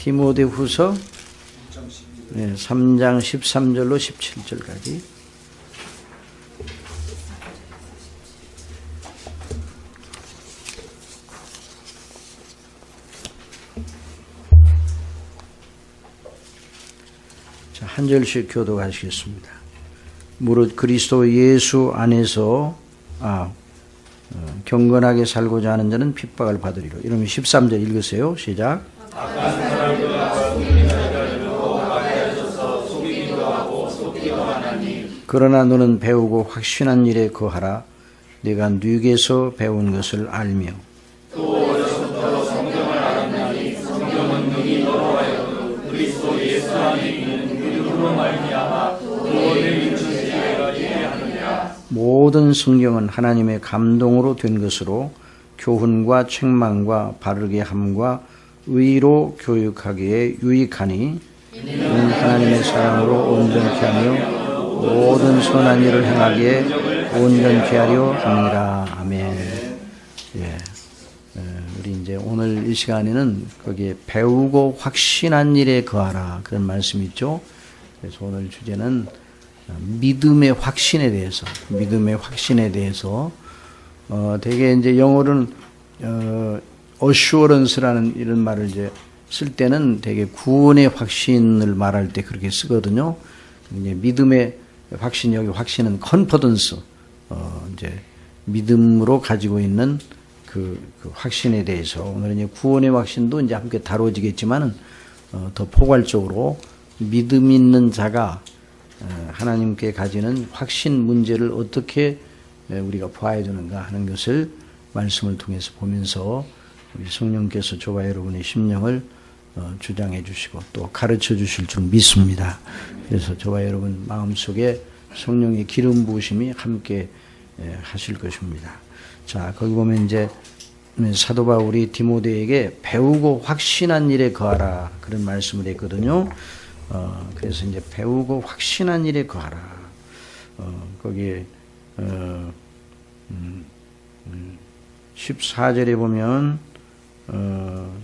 디모데후서 3장 13절로 17절까지. 자, 한 절씩 교독하시겠습니다. 무릇 그리스도 예수 안에서 경건하게 살고자 하는 자는 핍박을 받으리로. 이러면 13절 읽으세요. 시작. 그러나 너는 배우고 확신한 일에 거하라. 네가 뉘게서 배운 것을 알며 또 어려서부터 성경을 알았나니 성경은 능히 너로 하여금 그리스도 예수 안에 있는 믿음으로 말미암아 구원을 이루시게 하느니라. 모든 성경은 하나님의 감동으로 된 것으로 교훈과 책망과 바르게 함과 의로 교육하기에 유익하니 이는 하나님의 사랑으로 온전케 하며 모든 선한 일을 행하기에 온전케 하려 함이라. 아멘. 예. 우리 이제 오늘 이 시간에는 거기에 배우고 확신한 일에 거하라 그런 말씀이 있죠. 그래서 오늘 주제는 믿음의 확신에 대해서, 되게 이제 영어로는 assurance라는 이런 말을 이제 쓸 때는 되게 구원의 확신을 말할 때 그렇게 쓰거든요. 이제 믿음의 확신, 여기 확신은 confidence, 이제 믿음으로 가지고 있는 그 확신에 대해서 오늘은 이제 구원의 확신도 이제 함께 다뤄지겠지만은 더 포괄적으로 믿음 있는 자가 하나님께 가지는 확신 문제를 어떻게 우리가 봐야 되는가 하는 것을 말씀을 통해서 보면서 우리 성령께서 저와 여러분의 심령을 주장해 주시고 또 가르쳐 주실 줄 믿습니다. 그래서 저와 여러분 마음속에 성령의 기름 부으심이 함께 하실 것입니다. 자, 거기 보면 이제 사도 바울이 디모데에게 배우고 확신한 일에 거하라 그런 말씀을 했거든요. 그래서 이제 배우고 확신한 일에 거하라. 거기에 14절에 보면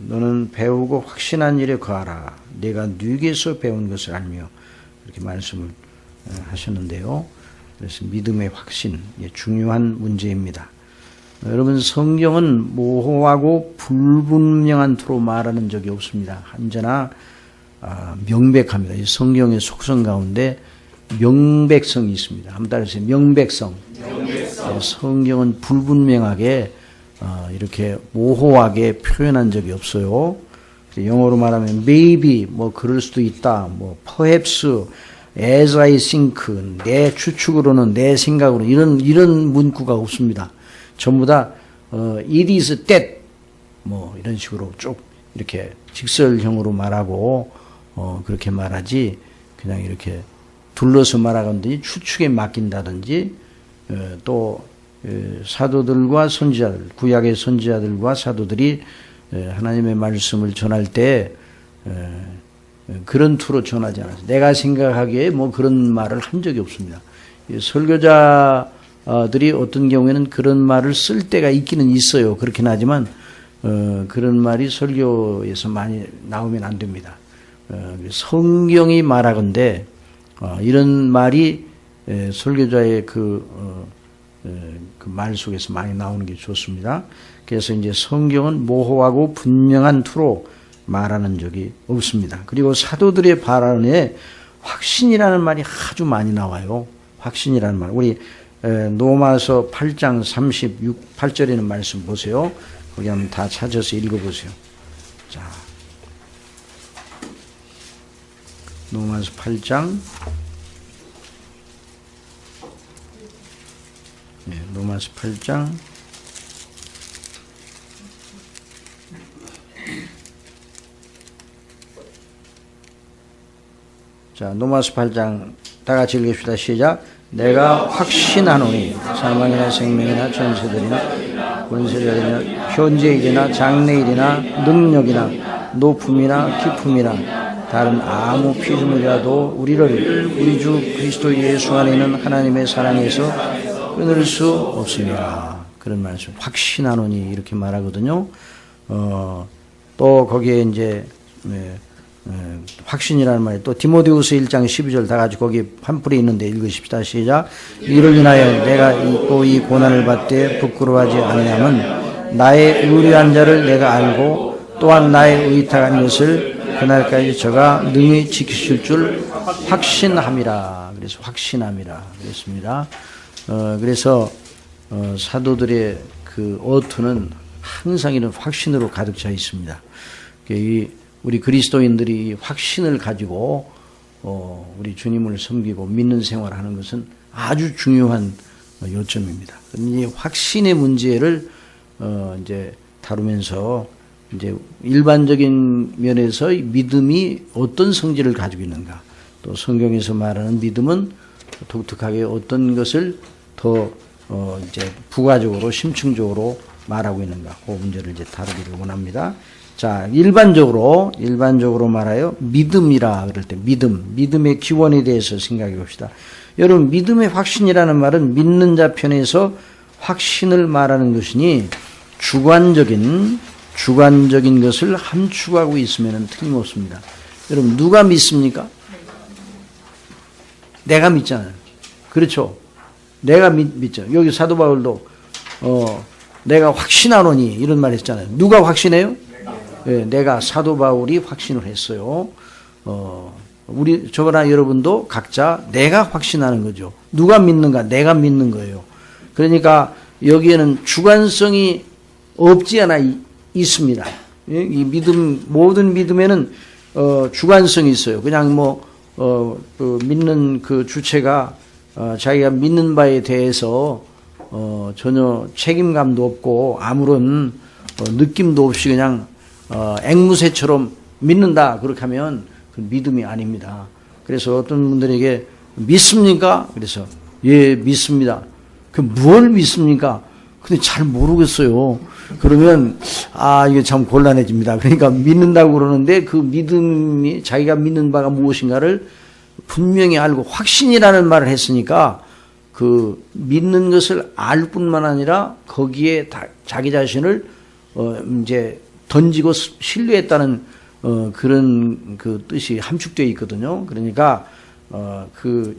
너는 배우고 확신한 일에 거하라. 내가 뉘게서 배운 것을 알며 이렇게 말씀을 하셨는데요. 그래서 믿음의 확신, 중요한 문제입니다. 여러분, 성경은 모호하고 불분명한 투로 말하는 적이 없습니다. 언제나 명백합니다. 이 성경의 속성 가운데 명백성이 있습니다. 한번 따라해주세요. 명백성. 성경은 불분명하게 이렇게 모호하게 표현한 적이 없어요. 영어로 말하면 maybe, 뭐 그럴 수도 있다, 뭐 perhaps, as I think, 내 추측으로는, 내 생각으로 이런 문구가 없습니다. 전부 다 it is that, 뭐 이런 식으로 쭉 이렇게 직설형으로 말하고 그렇게 말하지 그냥 이렇게 둘러서 말하든지 추측에 맡긴다든지 또 사도들과 선지자들, 구약의 선지자들과 사도들이 하나님의 말씀을 전할 때 그런 투로 전하지 않았어요. 내가 생각하기에 뭐 그런 말을 한 적이 없습니다. 설교자들이 어떤 경우에는 그런 말을 쓸 때가 있기는 있어요. 그렇긴 하지만 그런 말이 설교에서 많이 나오면 안 됩니다. 성경이 말하건대 이런 말이 설교자의 그 말 속에서 많이 나오는 게 좋습니다. 그래서 이제 성경은 모호하고 분명한 투로 말하는 적이 없습니다. 그리고 사도들의 발언에 확신이라는 말이 아주 많이 나와요. 확신이라는 말. 우리 로마서 8장 38절에 있는 말씀 보세요. 거기 한번 다 찾아서 읽어보세요. 자, 로마서 8장 로마서 8장 자, 로마서 8장 다 같이 읽읍시다. 시작. 내가 확신하노니 사망이나 생명이나 전세들이나 권세들이나 현재일이나 장래일이나 능력이나 높음이나 깊음이나 다른 아무 피조물이라도 우리를 우리 주 그리스도 예수 안에 있는 하나님의 사랑에서 끊을 수 없습니다. 그런 말씀. 확신하노니 이렇게 말하거든요. 또 거기에 이제 확신이라는 말이 또 디모데후서 1장 12절 다 같이 거기 판풀이 있는데 읽으십시다. 시작. 이를 인하여 내가 또 이 고난을 받되 부끄러워하지 아니하면 나의 의뢰한 자를 내가 알고 또한 나의 의탁한 것을 그날까지 저가 능히 지키실 줄 확신함이라. 그래서 확신함이라 그랬습니다. 그래서 사도들의 그 어투는 항상 이런 확신으로 가득 차 있습니다. 우리 그리스도인들이 확신을 가지고 우리 주님을 섬기고 믿는 생활하는 것은 아주 중요한 요점입니다. 이 확신의 문제를 이제 다루면서 이제 일반적인 면에서 믿음이 어떤 성질을 가지고 있는가, 또 성경에서 말하는 믿음은 독특하게 어떤 것을 더 이제 부가적으로 심층적으로 말하고 있는가, 그 문제를 이제 다루기를 원합니다. 자, 일반적으로 말하여 믿음이라 그럴 때 믿음의 기원에 대해서 생각해 봅시다. 여러분, 믿음의 확신이라는 말은 믿는 자 편에서 확신을 말하는 것이니 주관적인 것을 함축하고 있으면 틀림없습니다. 여러분, 누가 믿습니까? 내가 믿잖아요. 그렇죠? 내가 믿죠. 여기 사도 바울도 내가 확신하노니 이런 말 했잖아요. 누가 확신해요? 네, 내가 사도 바울이 확신을 했어요. 우리 저거나 여러분도 각자 내가 확신하는 거죠. 누가 믿는가? 내가 믿는 거예요. 그러니까 여기에는 주관성이 없지 않아 있습니다. 이 믿음, 모든 믿음에는 주관성이 있어요. 그냥 그 믿는 그 주체가 자기가 믿는 바에 대해서 전혀 책임감도 없고 아무런 느낌도 없이 그냥 앵무새처럼 믿는다, 그렇게 하면 그 믿음이 아닙니다. 그래서 어떤 분들에게 믿습니까? 그래서 예, 믿습니다. 그 뭘 믿습니까? 근데 잘 모르겠어요. 그러면 이게 참 곤란해집니다. 그러니까 믿는다고 그러는데 그 믿음이 자기가 믿는 바가 무엇인가를 분명히 알고 확신이라는 말을 했으니까 그 믿는 것을 알 뿐만 아니라 거기에 자기 자신을 이제 던지고 신뢰했다는 그런 그 뜻이 함축되어 있거든요. 그러니까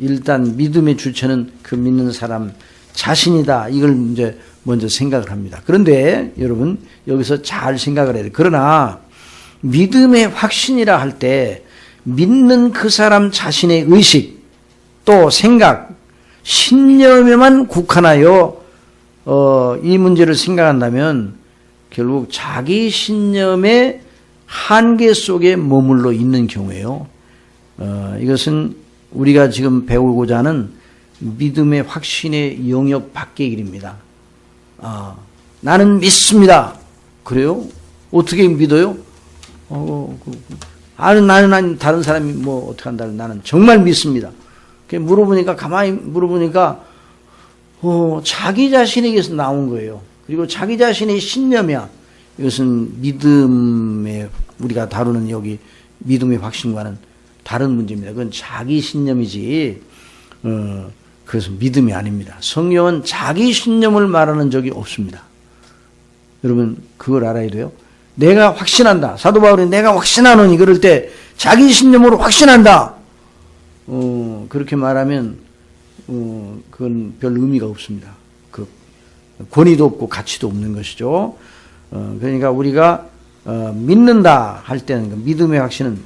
일단 믿음의 주체는 그 믿는 사람 자신이다. 이걸 이제 먼저 생각을 합니다. 그런데 여러분, 여기서 잘 생각을 해야 돼요. 그러나 믿음의 확신이라 할 때 믿는 그 사람 자신의 의식, 또 생각, 신념에만 국한하여 이 문제를 생각한다면 결국 자기 신념의 한계 속에 머물러 있는 경우에요. 이것은 우리가 지금 배우고자 하는 믿음의 확신의 영역 밖의 일입니다. 나는 믿습니다. 그래요? 어떻게 믿어요? 나는 다른 사람이 어떻게 한다는, 나는 정말 믿습니다. 가만히 물어보니까 자기 자신에게서 나온 거예요. 그리고 자기 자신의 신념이야. 이것은 믿음의, 우리가 다루는 여기 믿음의 확신과는 다른 문제입니다. 그건 자기 신념이지, 그래서 믿음이 아닙니다. 성경은 자기 신념을 말하는 적이 없습니다. 여러분, 그걸 알아야 돼요. 내가 확신한다. 사도 바울이 내가 확신하노니, 그럴 때 자기 신념으로 확신한다. 그렇게 말하면, 그건 별 의미가 없습니다. 그 권위도 없고 가치도 없는 것이죠. 그러니까 우리가 믿는다 할 때는 그 믿음의 확신은,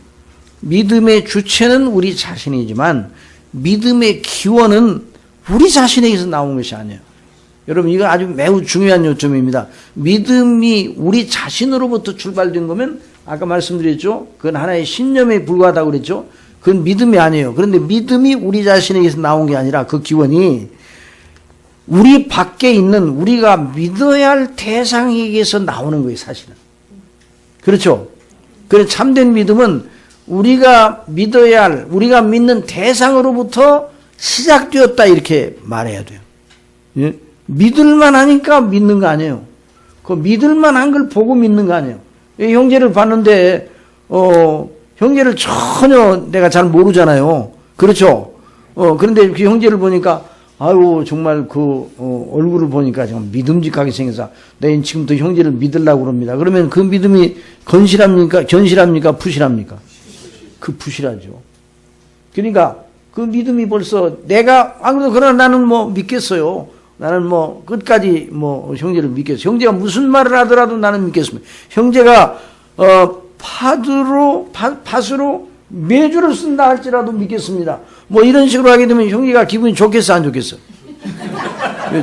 믿음의 주체는 우리 자신이지만 믿음의 기원은 우리 자신에게서 나온 것이 아니에요. 여러분, 이거 아주 매우 중요한 요점입니다. 믿음이 우리 자신으로부터 출발된 거면 아까 말씀드렸죠. 그건 하나의 신념에 불과하다고 그랬죠. 그건 믿음이 아니에요. 그런데 믿음이 우리 자신에게서 나온 게 아니라 그 기원이 우리 밖에 있는 우리가 믿어야 할 대상에게서 나오는 거예요, 사실은. 그렇죠? 그래서 참된 믿음은 우리가 믿어야 할, 우리가 믿는 대상으로부터 시작되었다, 이렇게 말해야 돼요. 예? 믿을만 하니까 믿는 거 아니에요. 그 믿을만 한 걸 보고 믿는 거 아니에요. 형제를 봤는데, 형제를 전혀 내가 잘 모르잖아요. 그렇죠? 그런데 그 형제를 보니까, 아유 정말 그 얼굴을 보니까 정말 믿음직하게 생겨서 내 지금부터 형제를 믿으려고 그럽니다. 그러면 그 믿음이 견실합니까 부실합니까? 그 부실하죠. 그러니까 그 믿음이 벌써 내가 그러나 나는 뭐 믿겠어요. 나는 뭐 끝까지 뭐 형제를 믿겠어요. 형제가 무슨 말을 하더라도 나는 믿겠습니다. 형제가 팥으로 매주를 쓴다 할지라도 믿겠습니다. 뭐 이런 식으로 하게 되면 형제가 기분이 좋겠어 안 좋겠어?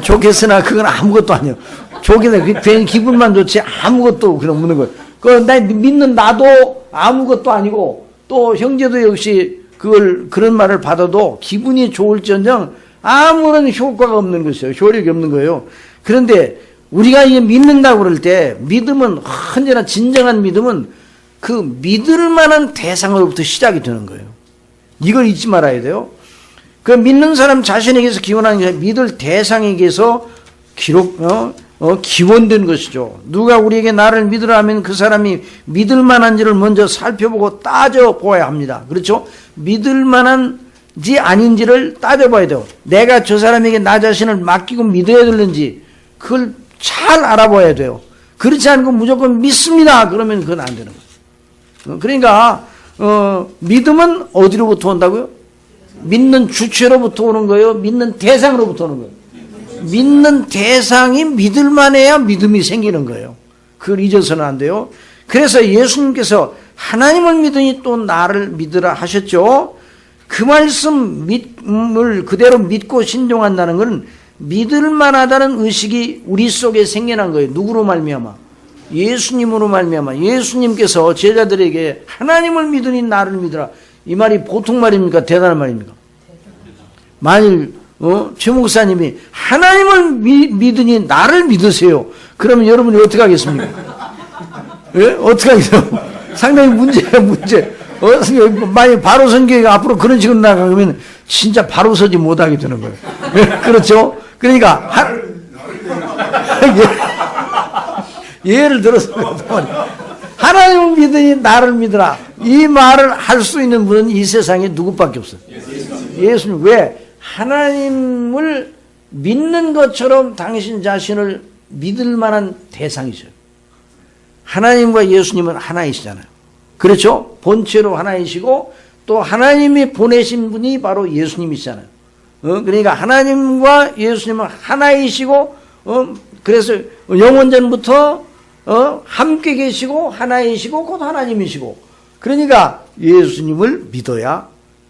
좋겠으나 그건 아무것도 아니에요. 좋겠네. 괜히 기분만 좋지 아무것도 그런 없는 거예요. 나 믿는 나도 아무것도 아니고 또 형제도 역시 그런 말을 받아도 기분이 좋을지언정 아무런 효과가 없는 것이에요. 효력이 없는 거예요. 그런데 우리가 이게 믿는다고 그럴 때 믿음은 언제나 진정한 믿음은 그 믿을 만한 대상으로부터 시작이 되는 거예요. 이걸 잊지 말아야 돼요. 그 믿는 사람 자신에게서 기원하는 게 믿을 대상에게서 기원된 것이죠. 누가 우리에게 나를 믿으라 하면 그 사람이 믿을 만한지를 먼저 살펴보고 따져보아야 합니다. 그렇죠? 믿을 만한지 아닌지를 따져봐야 돼요. 내가 저 사람에게 나 자신을 맡기고 믿어야 되는지 그걸 잘 알아봐야 돼요. 그렇지 않고 무조건 믿습니다. 그러면 그건 안 되는 거예요. 그러니까 믿음은 어디로부터 온다고요? 믿는 주체로부터 오는 거예요? 믿는 대상으로부터 오는 거예요? 믿는 대상이 믿을만해야 믿음이 생기는 거예요. 그걸 잊어서는 안 돼요. 그래서 예수님께서 하나님을 믿으니 또 나를 믿으라 하셨죠. 그 말씀을 그대로 믿고 신종한다는 것은 믿을만하다는 의식이 우리 속에 생겨난 거예요. 누구로 말미암아? 예수님으로 말미암아. 예수님께서 제자들에게 하나님을 믿으니 나를 믿으라. 이 말이 보통 말입니까? 대단한 말입니까? 만일 최 목사님이 하나님을 믿으니 나를 믿으세요. 그러면 여러분이 어떻게 하겠습니까? 예? 어떻게 하겠어요? 상당히 문제예요, 문제. 만약 바로 선교회가 앞으로 그런 식으로 나가면 진짜 바로 서지 못하게 되는 거예요. 예? 그렇죠? 그러니까 예를 들어서 하나님을 믿으니 나를 믿으라. 이 말을 할 수 있는 분은 이 세상에 누구밖에 없어요. 예수님. 왜? 하나님을 믿는 것처럼 당신 자신을 믿을 만한 대상이셔요. 하나님과 예수님은 하나이시잖아요. 그렇죠? 본체로 하나이시고 또 하나님이 보내신 분이 바로 예수님이시잖아요. 그러니까 하나님과 예수님은 하나이시고 그래서 영원전부터 함께 계시고 하나이시고 곧 하나님이시고 그러니까 예수님을 믿어야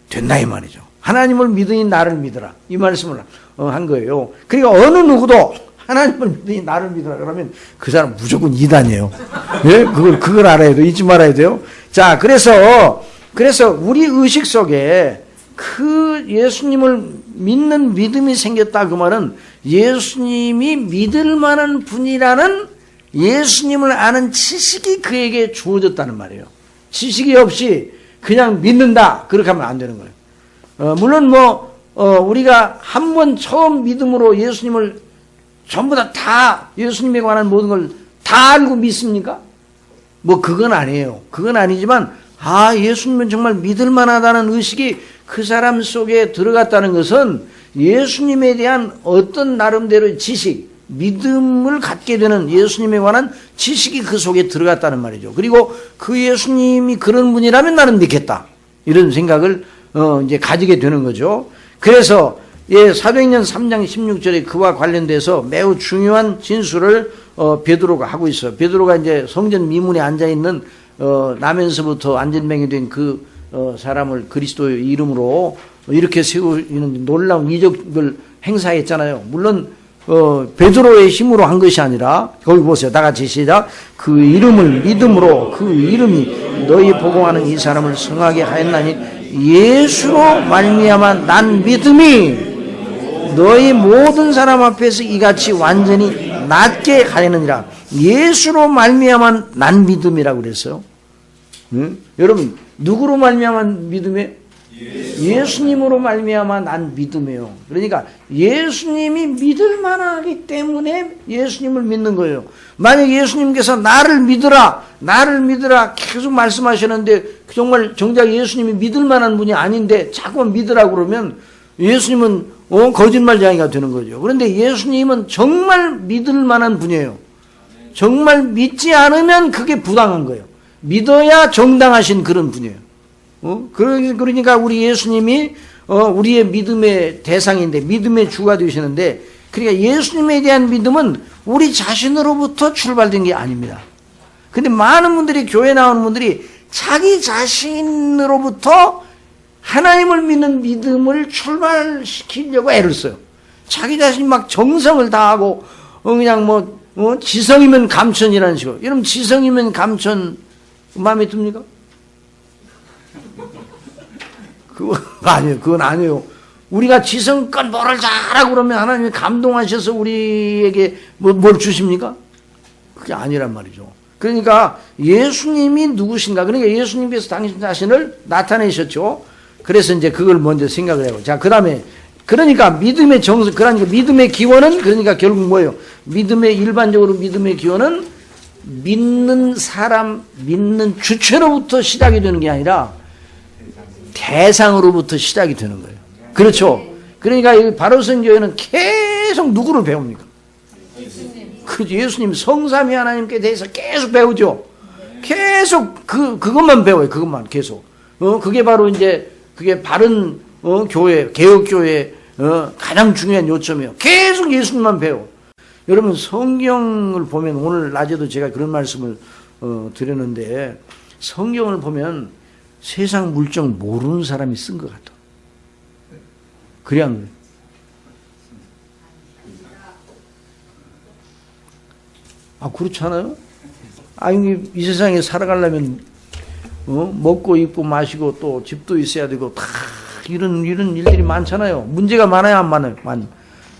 된다 이 말이죠. 하나님을 믿으니 나를 믿으라 이 말씀을 한 거예요. 그러니까 어느 누구도 하나님을 믿으니 나를 믿으라 그러면 그 사람 무조건 이단이에요. 예? 그걸 알아야 돼요. 잊지 말아야 돼요. 자, 그래서 우리 의식 속에 그 예수님을 믿는 믿음이 생겼다 그 말은 예수님이 믿을 만한 분이라는 예수님을 아는 지식이 그에게 주어졌다는 말이에요. 지식이 없이 그냥 믿는다 그렇게 하면 안 되는 거예요. 물론 우리가 한 번 처음 믿음으로 예수님을 전부 다 예수님에 관한 모든 걸 다 알고 믿습니까? 그건 아니에요. 그건 아니지만 예수님은 정말 믿을 만하다는 의식이 그 사람 속에 들어갔다는 것은 예수님에 대한 어떤 나름대로의 지식, 믿음을 갖게 되는 예수님에 관한 지식이 그 속에 들어갔다는 말이죠. 그리고 그 예수님이 그런 분이라면 나는 믿겠다. 이런 생각을 이제 가지게 되는 거죠. 그래서 사도행전 3장 16절에 그와 관련돼서 매우 중요한 진술을 베드로가 하고 있어요. 베드로가 이제 성전 미문에 앉아 있는 나면서부터 안전병이 된 그 사람을 그리스도의 이름으로 이렇게 세우는 놀라운 이적을 행사했잖아요. 물론 베드로의 힘으로 한 것이 아니라 거기 보세요. 다 같이 시작. 그 이름을 믿음으로 그 이름이 너희 복음하는 이 사람을 성하게 하였나니 예수로 말미암아 난 믿음이 너희 모든 사람 앞에서 이같이 완전히 낫게 하려느니라. 예수로 말미암아 난 믿음이라고 그랬어요. 응? 여러분 누구로 말미암아 믿음이에요? 예수님으로 말미암아 난 믿음이에요. 그러니까 예수님이 믿을 만하기 때문에 예수님을 믿는 거예요. 만약 예수님께서 나를 믿으라 계속 말씀하시는데 정말 정작 예수님이 믿을 만한 분이 아닌데 자꾸 믿으라고 그러면 예수님은 거짓말쟁이가 되는 거죠. 그런데 예수님은 정말 믿을 만한 분이에요. 정말 믿지 않으면 그게 부당한 거예요. 믿어야 정당하신 그런 분이에요. 그러니까 우리 예수님이 우리의 믿음의 대상인데 믿음의 주가 되시는데, 그러니까 예수님에 대한 믿음은 우리 자신으로부터 출발된 게 아닙니다. 근데 많은 분들이, 교회 나오는 분들이 자기 자신으로부터 하나님을 믿는 믿음을 출발시키려고 애를 써요. 자기 자신이 막 정성을 다하고 그냥 지성이면 감천이라는 식으로. 여러분, 지성이면 감천 마음에 듭니까? 그거 아니에요. 그건 아니에요. 우리가 지성껏 뭐를 잘하고 그러면 하나님이 감동하셔서 우리에게 뭘 주십니까? 그게 아니란 말이죠. 그러니까 예수님이 누구신가? 그러니까 예수님께서 당신 자신을 나타내셨죠. 그래서 이제 그걸 먼저 생각을 해요. 자, 그 다음에, 그러니까 믿음의 정석, 그러니까 믿음의 기원은, 그러니까 결국 뭐예요? 일반적으로 믿음의 기원은 믿는 사람, 믿는 주체로부터 시작이 되는 게 아니라 대상으로부터 시작이 되는 거예요. 그렇죠? 그러니까 이 바로선 교회는 계속 누구를 배웁니까? 그렇죠. 예수님 성삼위 하나님께 대해서 계속 배우죠. 계속 그것만 배워요. 그것만 계속. 그게 바로 이제 그게 바른 교회, 개혁교회 가장 중요한 요점이에요. 계속 예수님만 배워. 여러분, 성경을 보면, 오늘 낮에도 제가 그런 말씀을 드렸는데, 성경을 보면 세상 물정 모르는 사람이 쓴 것 같아. 그래 안 그래? 그렇지 않아요? 이 세상에 살아가려면 먹고 입고 마시고 또 집도 있어야 되고 다 이런 일들이 많잖아요. 문제가 많아요, 안 많아요?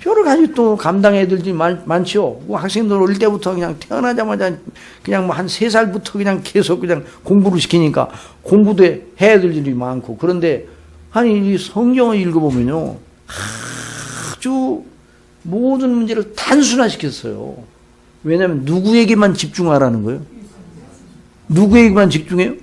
여러 가지 또 감당해야 될 일이 많죠. 학생들 어릴 때부터 그냥 태어나자마자 그냥 한 3살부터 그냥 계속 그냥 공부를 시키니까 공부도 해야 될 일이 많고. 그런데 이 성경을 읽어보면요, 아주 모든 문제를 단순화시켰어요. 왜냐하면 누구에게만 집중하라는 거예요? 누구에게만 집중해요?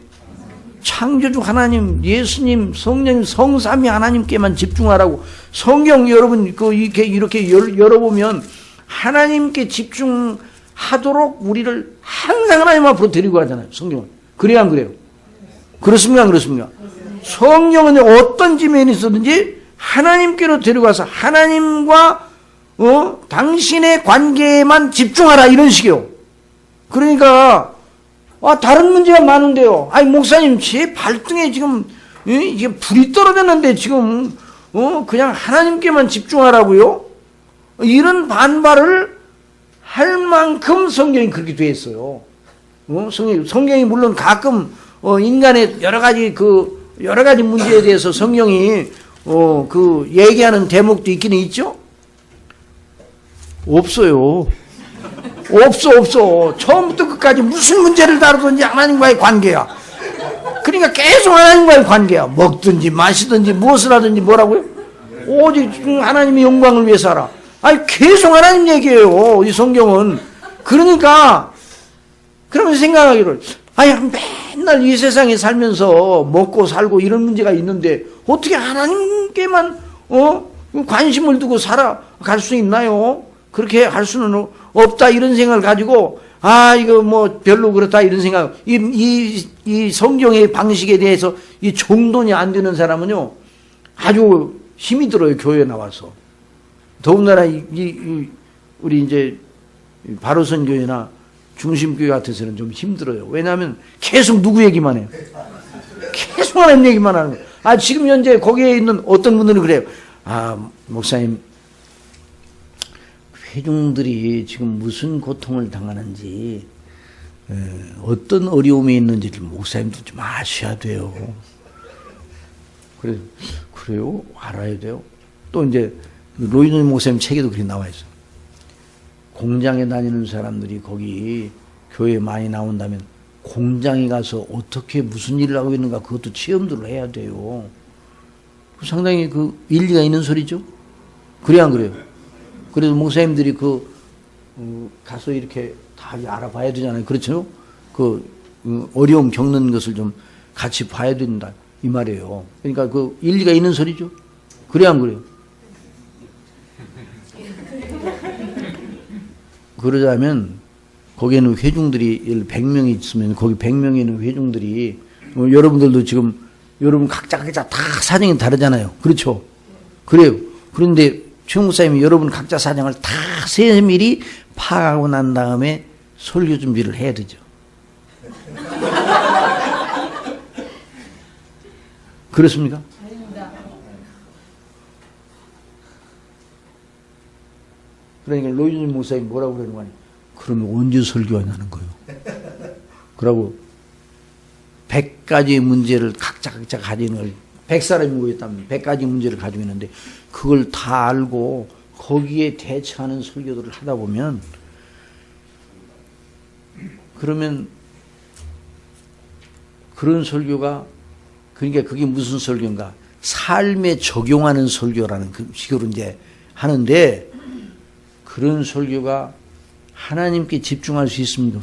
창조주 하나님, 예수님, 성령, 성삼위 하나님께만 집중하라고. 성경 여러분 이렇게 열어보면 하나님께 집중하도록 우리를 항상 하나님 앞으로 데리고 가잖아요. 성경은. 그래야 안 그래요? 그렇습니까? 안 그렇습니까? 성경은 어떤 지면이 있었든지 하나님께로 데려가서 하나님과 당신의 관계에만 집중하라, 이런 식이요. 그러니까 다른 문제가 많은데요. 목사님, 제 발등에 지금 이게 불이 떨어졌는데 지금 그냥 하나님께만 집중하라고요? 이런 반발을 할 만큼 성경이 그렇게 돼 있어요. 성경이 물론 가끔 인간의 여러 가지 문제에 대해서 성경이 얘기하는 대목도 있기는 있죠. 없어요. 없어. 처음부터 끝까지 무슨 문제를 다루든지 하나님과의 관계야. 그러니까 계속 하나님과의 관계야. 먹든지 마시든지 무엇을 하든지 뭐라고요? 오직 하나님의 영광을 위해서 하라. 계속 하나님 얘기예요, 이 성경은. 그러니까 그러면 생각하기를, 맨날 이 세상에 살면서 먹고 살고 이런 문제가 있는데 어떻게 하나님께만 관심을 두고 살아갈 수 있나요? 그렇게 할 수는 없다, 이런 생각을 가지고 이거 별로 그렇다, 이런 생각. 이 성경의 방식에 대해서 이 정돈이 안 되는 사람은요 아주 힘이 들어요, 교회에 나와서. 더군다나 우리 이제 바로선 교회나 중심교회 같아서는 좀 힘들어요. 왜냐하면 계속 누구 얘기만 해요. 계속 하는 얘기만 하는 거예요. 지금 현재 거기에 있는 어떤 분들은 그래요. 목사님, 회중들이 지금 무슨 고통을 당하는지, 어떤 어려움이 있는지를 목사님도 좀 아셔야 돼요. 그래요? 알아야 돼요? 또 이제 로이노 목사님 책에도 그렇게 나와 있어요. 공장에 다니는 사람들이 거기 교회에 많이 나온다면 공장에 가서 어떻게 무슨 일을 하고 있는가 그것도 체험들을 해야 돼요. 상당히 일리가 있는 소리죠? 그래 안 그래요? 그래도 목사님들이 가서 이렇게 다 알아봐야 되잖아요. 그렇죠? 어려움 겪는 것을 좀 같이 봐야 된다, 이 말이에요. 그러니까 일리가 있는 소리죠? 그래 안 그래요? 그러자면 거기에는 회중들이 100명이 있으면 거기 100명이 있는 회중들이 여러분들도 지금 여러분 각자 다 사정이 다르잖아요. 그렇죠? 그래요. 그런데 최 목사님이 여러분 각자 사정을 다 세밀히 파악하고 난 다음에 설교 준비를 해야 되죠. 그렇습니까? 그러니까 노유진 목사님 뭐라고 그러는 거 아니에요? 그러면 언제 설교하냐는 거예요. 그러고 100가지의 문제를 각자 가지는 걸 100사람이 모였다면 100가지 문제를 가지고 있는데 그걸 다 알고 거기에 대처하는 설교들을 하다 보면 그러면 그런 설교가 그러니까 그게 무슨 설교인가? 삶에 적용하는 설교라는 그 식으로 이제 하는데 그런 설교가 하나님께 집중할 수 있습니까?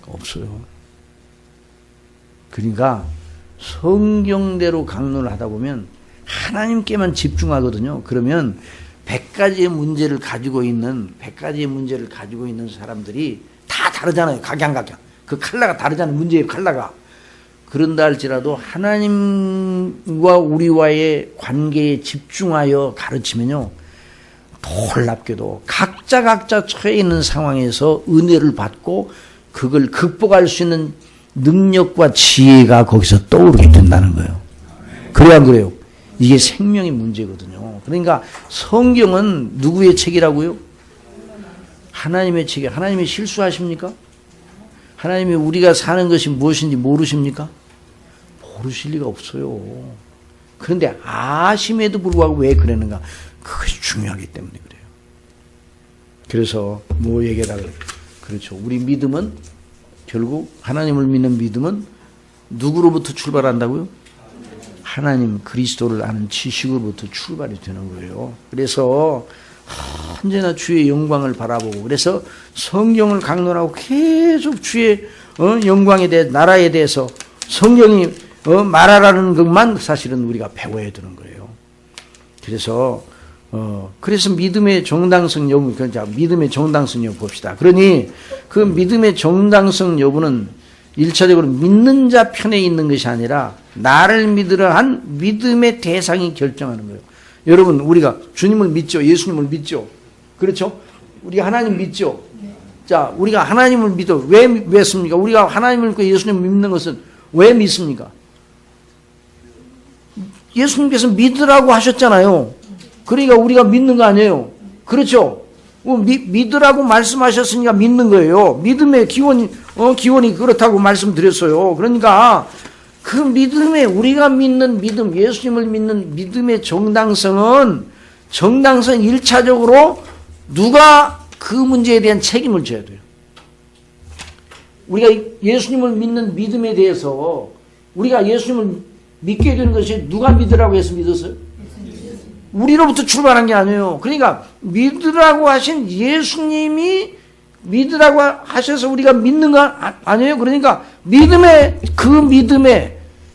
없어요. 그러니까 성경대로 강론을 하다 보면 하나님께만 집중하거든요. 그러면 100가지의 문제를 가지고 있는 사람들이 다 다르잖아요. 각양. 그 칼라가 다르잖아요. 문제의 칼라가. 그런다 할지라도 하나님과 우리와의 관계에 집중하여 가르치면요. 놀랍게도 각자 처해 있는 상황에서 은혜를 받고 그걸 극복할 수 있는 능력과 지혜가 거기서 떠오르게 된다는 거예요. 그래야 안 그래요? 이게 생명의 문제거든요. 그러니까 성경은 누구의 책이라고요? 하나님의 책이에요. 하나님이 실수하십니까? 하나님이 우리가 사는 것이 무엇인지 모르십니까? 모르실 리가 없어요. 그런데 아심에도 불구하고 왜 그러는가? 그것이 중요하기 때문에 그래요. 그래서 뭐 얘기하다 그래요. 그렇죠. 우리 믿음은 결국 하나님을 믿는 믿음은 누구로부터 출발한다고요? 하나님 그리스도를 아는 지식으로부터 출발이 되는 거예요. 그래서 언제나 주의 영광을 바라보고 그래서 성경을 강론하고 계속 주의 영광에 대해 나라에 대해서 성경이 말하라는 것만 사실은 우리가 배워야 되는 거예요. 그래서 믿음의 정당성 여부, 믿음의 정당성 여부 봅시다. 그러니 그 믿음의 정당성 여부는 1차적으로 믿는 자 편에 있는 것이 아니라 나를 믿으라 한 믿음의 대상이 결정하는 거예요. 여러분 우리가 주님을 믿죠. 예수님을 믿죠. 그렇죠? 우리가 하나님 믿죠. 자, 우리가 하나님을 믿어. 왜 믿습니까? 우리가 하나님을 믿고 예수님을 믿는 것은 왜 믿습니까? 예수님께서 믿으라고 하셨잖아요. 그러니까 우리가 믿는 거 아니에요. 그렇죠? 믿으라고 말씀하셨으니까 믿는 거예요. 믿음의 기원이 그렇다고 말씀드렸어요. 그러니까 그 믿음에 우리가 믿는 믿음, 예수님을 믿는 믿음의 정당성은 1차적으로 누가 그 문제에 대한 책임을 져야 돼요. 우리가 예수님을 믿는 믿음에 대해서 우리가 예수님을 믿게 되는 것이 누가 믿으라고 해서 믿었어요? 우리로부터 출발한 게 아니에요. 그러니까 믿으라고 하신 예수님이 믿으라고 하셔서 우리가 믿는 거 아니에요. 그러니까 믿음의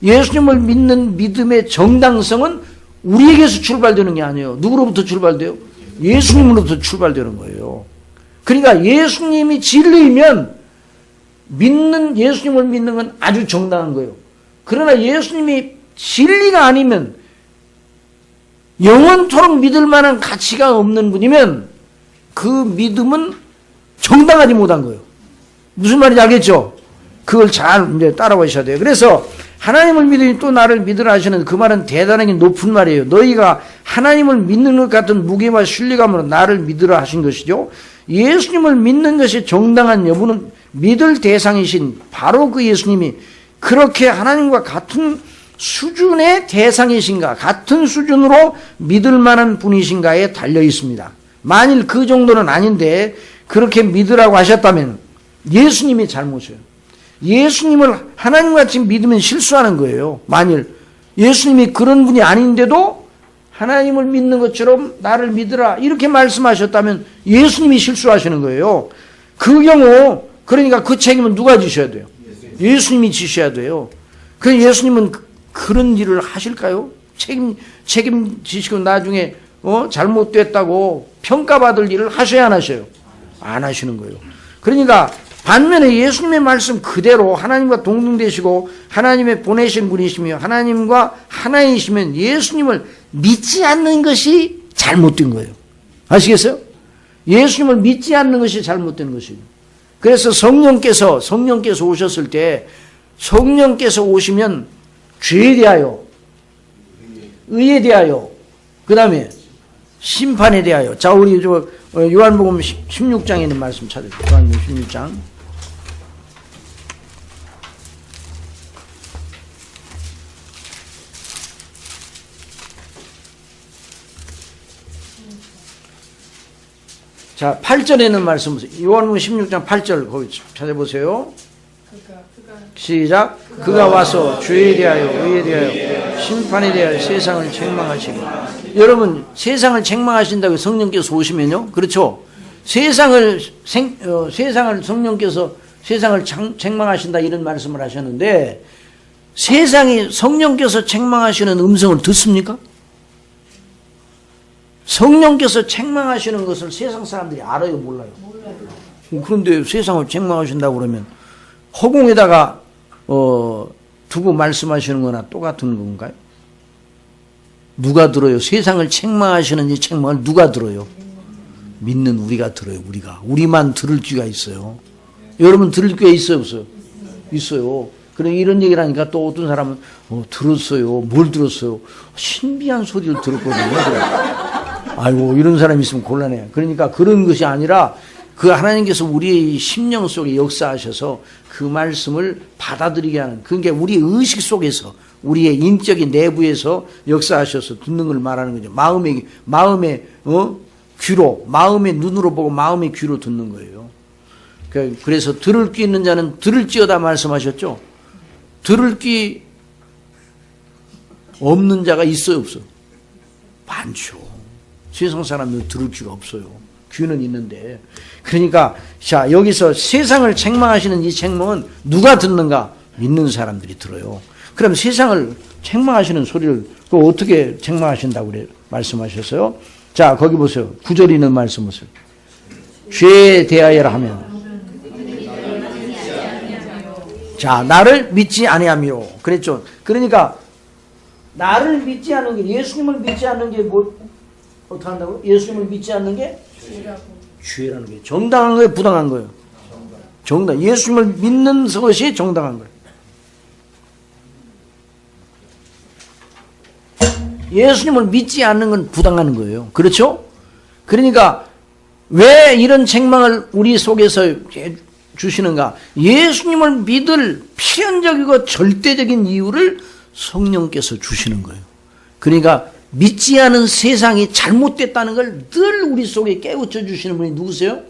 예수님을 믿는 믿음의 정당성은 우리에게서 출발되는 게 아니에요. 누구로부터 출발돼요? 예수님으로부터 출발되는 거예요. 그러니까 예수님이 진리이면 예수님을 믿는 건 아주 정당한 거예요. 그러나 예수님이 진리가 아니면 영원토록 믿을 만한 가치가 없는 분이면 그 믿음은 정당하지 못한 거예요. 무슨 말인지 알겠죠? 그걸 잘 이제 따라오셔야 돼요. 그래서 하나님을 믿으니 또 나를 믿으라 하시는 그 말은 대단하게 높은 말이에요. 너희가 하나님을 믿는 것 같은 무게와 신뢰감으로 나를 믿으라 하신 것이죠. 예수님을 믿는 것이 정당한 여부는 믿을 대상이신 바로 그 예수님이 그렇게 하나님과 같은 수준의 대상이신가, 같은 수준으로 믿을 만한 분이신가에 달려 있습니다. 만일 그 정도는 아닌데 그렇게 믿으라고 하셨다면 예수님이 잘못이에요. 예수님을 하나님같이 믿으면 실수하는 거예요. 만일 예수님이 그런 분이 아닌데도 하나님을 믿는 것처럼 나를 믿으라 이렇게 말씀하셨다면 예수님이 실수하시는 거예요. 그 경우 그러니까 그 책임은 누가 지셔야 돼요? 예수님이 지셔야 돼요. 그 예수님은 그런 일을 하실까요? 책임지시고 나중에 잘못됐다고 평가받을 일을 하셔야 안 하셔요? 안 하시는 거예요. 그러니까 반면에 예수님의 말씀 그대로 하나님과 동등되시고 하나님의 보내신 분이시며 하나님과 하나이시면 예수님을 믿지 않는 것이 잘못된 거예요. 아시겠어요? 예수님을 믿지 않는 것이 잘못된 것이에요. 그래서 성령께서 오셨을 때 성령께서 오시면 죄에 대하여, 의에 대하여, 그 다음에 심판에 대하여. 자, 우리 요한복음 16장에 있는 말씀 찾으세요. 요한복음 16장. 자, 8절에 있는 말씀 보세요. 요한복음 16장 8절 거기 찾아보세요. 시작. 그가 와서 죄에 대하여, 의에 대하여, 심판에 대하여 세상을 책망하시고. 여러분, 세상을 책망하신다고 성령께서 오시면요, 그렇죠? 세상을 성령께서 세상을 책망하신다 이런 말씀을 하셨는데, 세상이 성령께서 책망하시는 음성을 듣습니까? 성령께서 책망하시는 것을 세상 사람들이 알아요, 몰라요? 그런데 세상을 책망하신다고 그러면 허공에다가 두고 말씀하시는 거나 똑같은 건가요? 누가 들어요? 세상을 책망하시는 이 책망을 누가 들어요? 믿는 우리가 들어요. 우리만 들을 귀가 있어요. 여러분 들을 귀가 있어요, 없어요? 있어요. 그래 이런 얘기를 하니까 또 어떤 사람은 들었어요. 뭘 들었어요? 신비한 소리를 들었거든요. 아이고 이런 사람이 있으면 곤란해요. 그러니까 그런 것이 아니라 그 하나님께서 우리의 심령 속에 역사하셔서 그 말씀을 받아들이게 하는, 그게 우리 의식 속에서 우리의 인적인 내부에서 역사하셔서 듣는 걸 말하는 거죠. 마음의 귀로, 마음의 눈으로 보고 마음의 귀로 듣는 거예요. 그래서 들을 귀 있는 자는 들을지어다 말씀하셨죠. 들을 귀 없는 자가 있어요, 없어요? 많죠. 세상 사람들은 들을 귀가 없어요. 귀는 있는데. 그러니까 자, 여기서 세상을 책망하시는 이 책망은 누가 듣는가? 믿는 사람들이 들어요. 그럼 세상을 책망하시는 소리를 어떻게 책망하신다고 그래 말씀하셨어요? 자, 거기 보세요. 9절에 있는 말씀 보세요. 죄에 대하여라 하면, 자, 나를 믿지 아니하며 그랬죠. 그러니까 나를 믿지 않는 게, 예수님을 믿지 않는 게 어떻게 한다고요? 예수님을 믿지 않는 게 죄라는 게 정당한 거예요, 부당한 거예요? 정당. 예수님을 믿는 것이 정당한 거예요. 예수님을 믿지 않는 건 부당한 거예요. 그렇죠? 그러니까 왜 이런 책망을 우리 속에서 주시는가? 예수님을 믿을 필연적이고 절대적인 이유를 성령께서 주시는 거예요. 그러니까 믿지 않은 세상이 잘못됐다는 걸 늘 우리 속에 깨우쳐 주시는 분이 누구세요?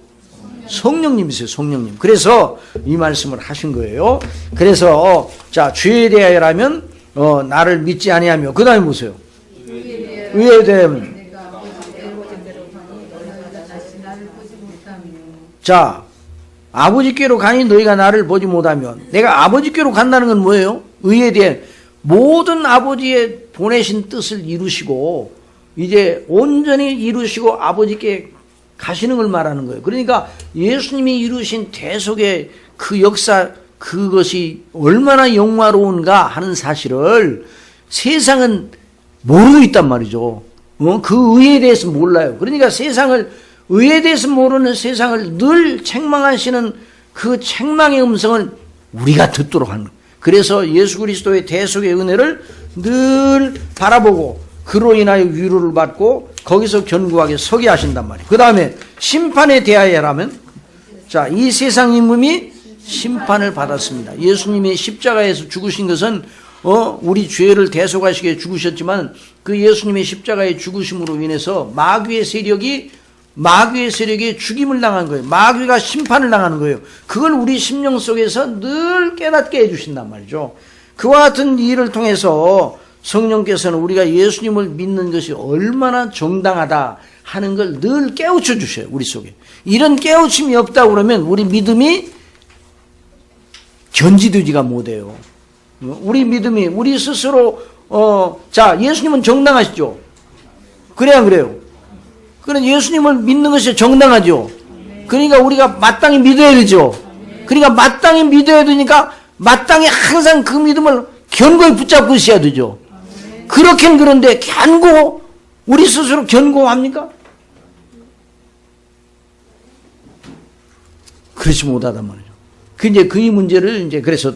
성령님이세요, 성령님. 그래서 이 말씀을 하신 거예요. 그래서 자, 죄에 대하여라면 나를 믿지 아니하며, 그 다음에 보세요. 의에 대하면, 자, 아버지께로 가니 너희가 나를 보지 못하면, 내가 아버지께로 간다는 건 뭐예요? 의에 대해 모든 아버지의 보내신 뜻을 이루시고 이제 온전히 이루시고 아버지께 가시는 걸 말하는 거예요. 그러니까 예수님이 이루신 대속의 그 역사, 그것이 얼마나 영화로운가 하는 사실을 세상은 모르고 있단 말이죠. 그 의에 대해서 몰라요. 그러니까 의에 대해서 모르는 세상을 늘 책망하시는 그 책망의 음성을 우리가 듣도록 하는 거예요. 그래서 예수 그리스도의 대속의 은혜를 늘 바라보고 그로 인하여 위로를 받고 거기서 견고하게 서게 하신단 말이에요. 그 다음에 심판에 대하여라면, 자, 이 세상 임금이 심판을 받았습니다. 예수님이 십자가에서 죽으신 것은 우리 죄를 대속하시기 위해 죽으셨지만 그 예수님의 십자가의 죽으심으로 인해서 마귀의 세력이 죽임을 당한 거예요. 마귀가 심판을 당하는 거예요. 그걸 우리 심령 속에서 늘 깨닫게 해주신단 말이죠. 그와 같은 일을 통해서 성령께서는 우리가 예수님을 믿는 것이 얼마나 정당하다 하는 걸 늘 깨우쳐 주셔요, 우리 속에. 이런 깨우침이 없다 그러면 우리 믿음이 견지되지가 못해요. 우리 믿음이, 우리 스스로, 자, 예수님은 정당하시죠? 그래야 그래요. 그런 예수님을 믿는 것이 정당하죠. 그러니까 우리가 마땅히 믿어야 되죠. 그러니까 마땅히 믿어야 되니까 마땅히 항상 그 믿음을 견고히 붙잡고 있어야 되죠. 그렇긴 그런데 우리 스스로 견고합니까? 그렇지 못하단 말이죠. 그 문제를 그래서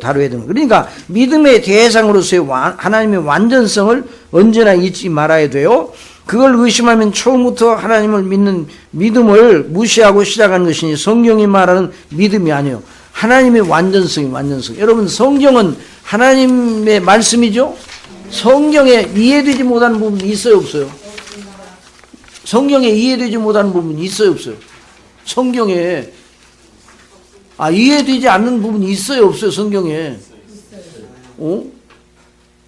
다뤄야 되는 거예요. 그러니까 믿음의 대상으로서의 하나님의 완전성을 언제나 잊지 말아야 돼요. 그걸 의심하면 처음부터 하나님을 믿는 믿음을 무시하고 시작하는 것이니 성경이 말하는 믿음이 아니에요. 하나님의 완전성. 여러분, 성경은 하나님의 말씀이죠? 성경에 이해되지 못하는 부분이 있어요, 없어요? 성경에 이해되지 못하는 부분이 있어요, 없어요? 성경에 이해되지 않는 부분이 있어요, 없어요, 성경에?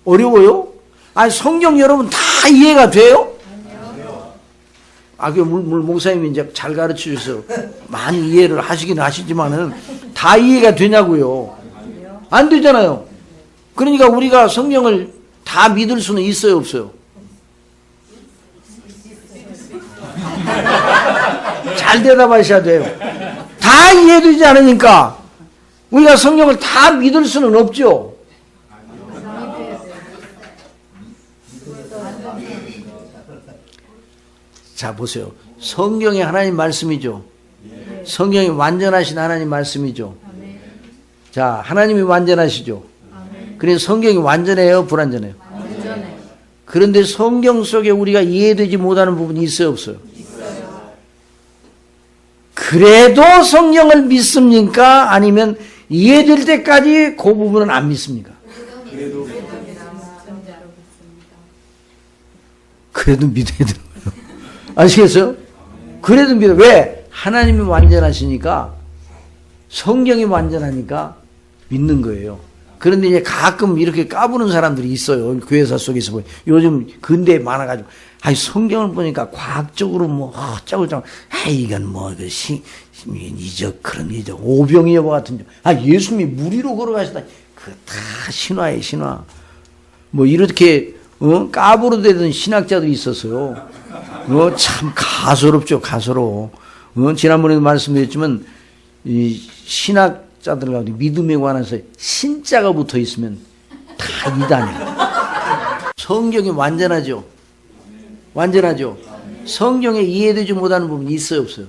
어려워요? 성경 여러분 다 이해가 돼요? 목사님이 이제 잘 가르쳐 주셔서 많이 이해를 하시긴 하시지만은 다 이해가 되냐고요? 안 되잖아요. 그러니까 우리가 성경을 다 믿을 수는 있어요, 없어요? 잘 대답하셔야 돼요. 다 이해되지 않으니까 우리가 성경을 다 믿을 수는 없죠. 자, 보세요. 성경이 하나님 말씀이죠. 성경이 완전하신 하나님 말씀이죠. 자, 하나님이 완전하시죠. 그래서 성경이 완전해요, 불완전해요? 그런데 성경 속에 우리가 이해되지 못하는 부분이 있어요, 없어요? 그래도 성경을 믿습니까? 아니면 이해될 때까지 그 부분은 안 믿습니까? 그래도 믿어야 되는 거예요. 아시겠어요? 그래도 믿어요. 왜? 하나님이 완전하시니까, 성경이 완전하니까 믿는 거예요. 그런데 이제 가끔 이렇게 까부는 사람들이 있어요. 교회사 속에서 보면. 요즘 근대에 많아가지고. 성경을 보니까 과학적으로 어쩌고저쩌고. 이건 그런 오병이 여보 같은. 예수님이 물 위로 걸어가시다. 그거 다 신화예요, 신화. 이렇게, 까부로 되던 신학자들이 있었어요. 참 가소롭죠, 가소로워. 지난번에도 말씀드렸지만, 이 신학자들 가운데 믿음에 관해서 신자가 붙어 있으면 다 이단이에요. 성경이 완전하죠? 완전하죠? 성경에 이해되지 못하는 부분이 있어요, 없어요?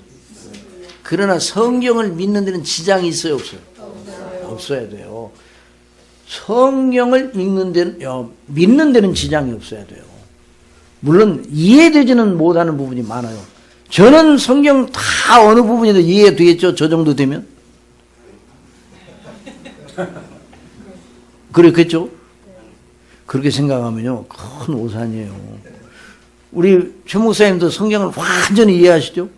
그러나 성경을 믿는 데는 지장이 있어요, 없어요? 없어야 돼요. 성경을 믿는 데는 지장이 없어야 돼요. 물론 이해되지는 못하는 부분이 많아요. 저는 성경 다 어느 부분이든 이해되겠죠? 저 정도 되면? 그렇겠죠? 그렇게 생각하면요, 큰 오산이에요. 우리 최 목사님도 성경을 완전히 이해하시죠?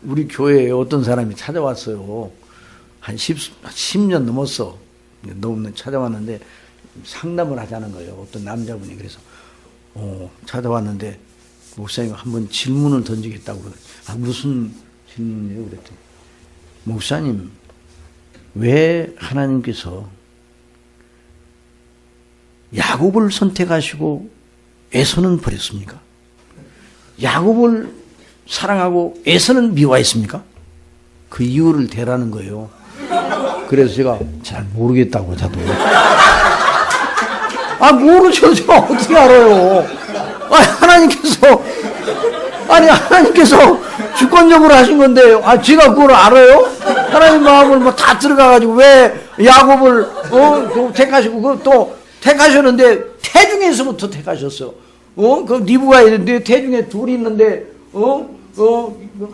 우리 교회에 어떤 사람이 찾아왔어요. 한 10년 넘었어. 너무 찾아왔는데 상담을 하자는 거예요. 어떤 남자분이. 그래서 찾아왔는데 목사님 한번 질문을 던지겠다고 그러더니 무슨 질문이에요? 그랬더니 목사님, 왜 하나님께서 야곱을 선택하시고 에서는 버렸습니까? 야곱을 사랑하고 에서는 미워했습니까? 그 이유를 대라는 거예요. 그래서 제가 잘 모르겠다고 저도. 모르죠. 저 어떻게 알아요? 하나님께서 주권적으로 하신 건데, 제가 그걸 알아요? 하나님 마음을 다 들어가가지고 왜 야곱을, 택하시고, 그것도 택하셨는데, 태중에서부터 택하셨어요. 그 니부가 있는데, 태중에 둘이 있는데,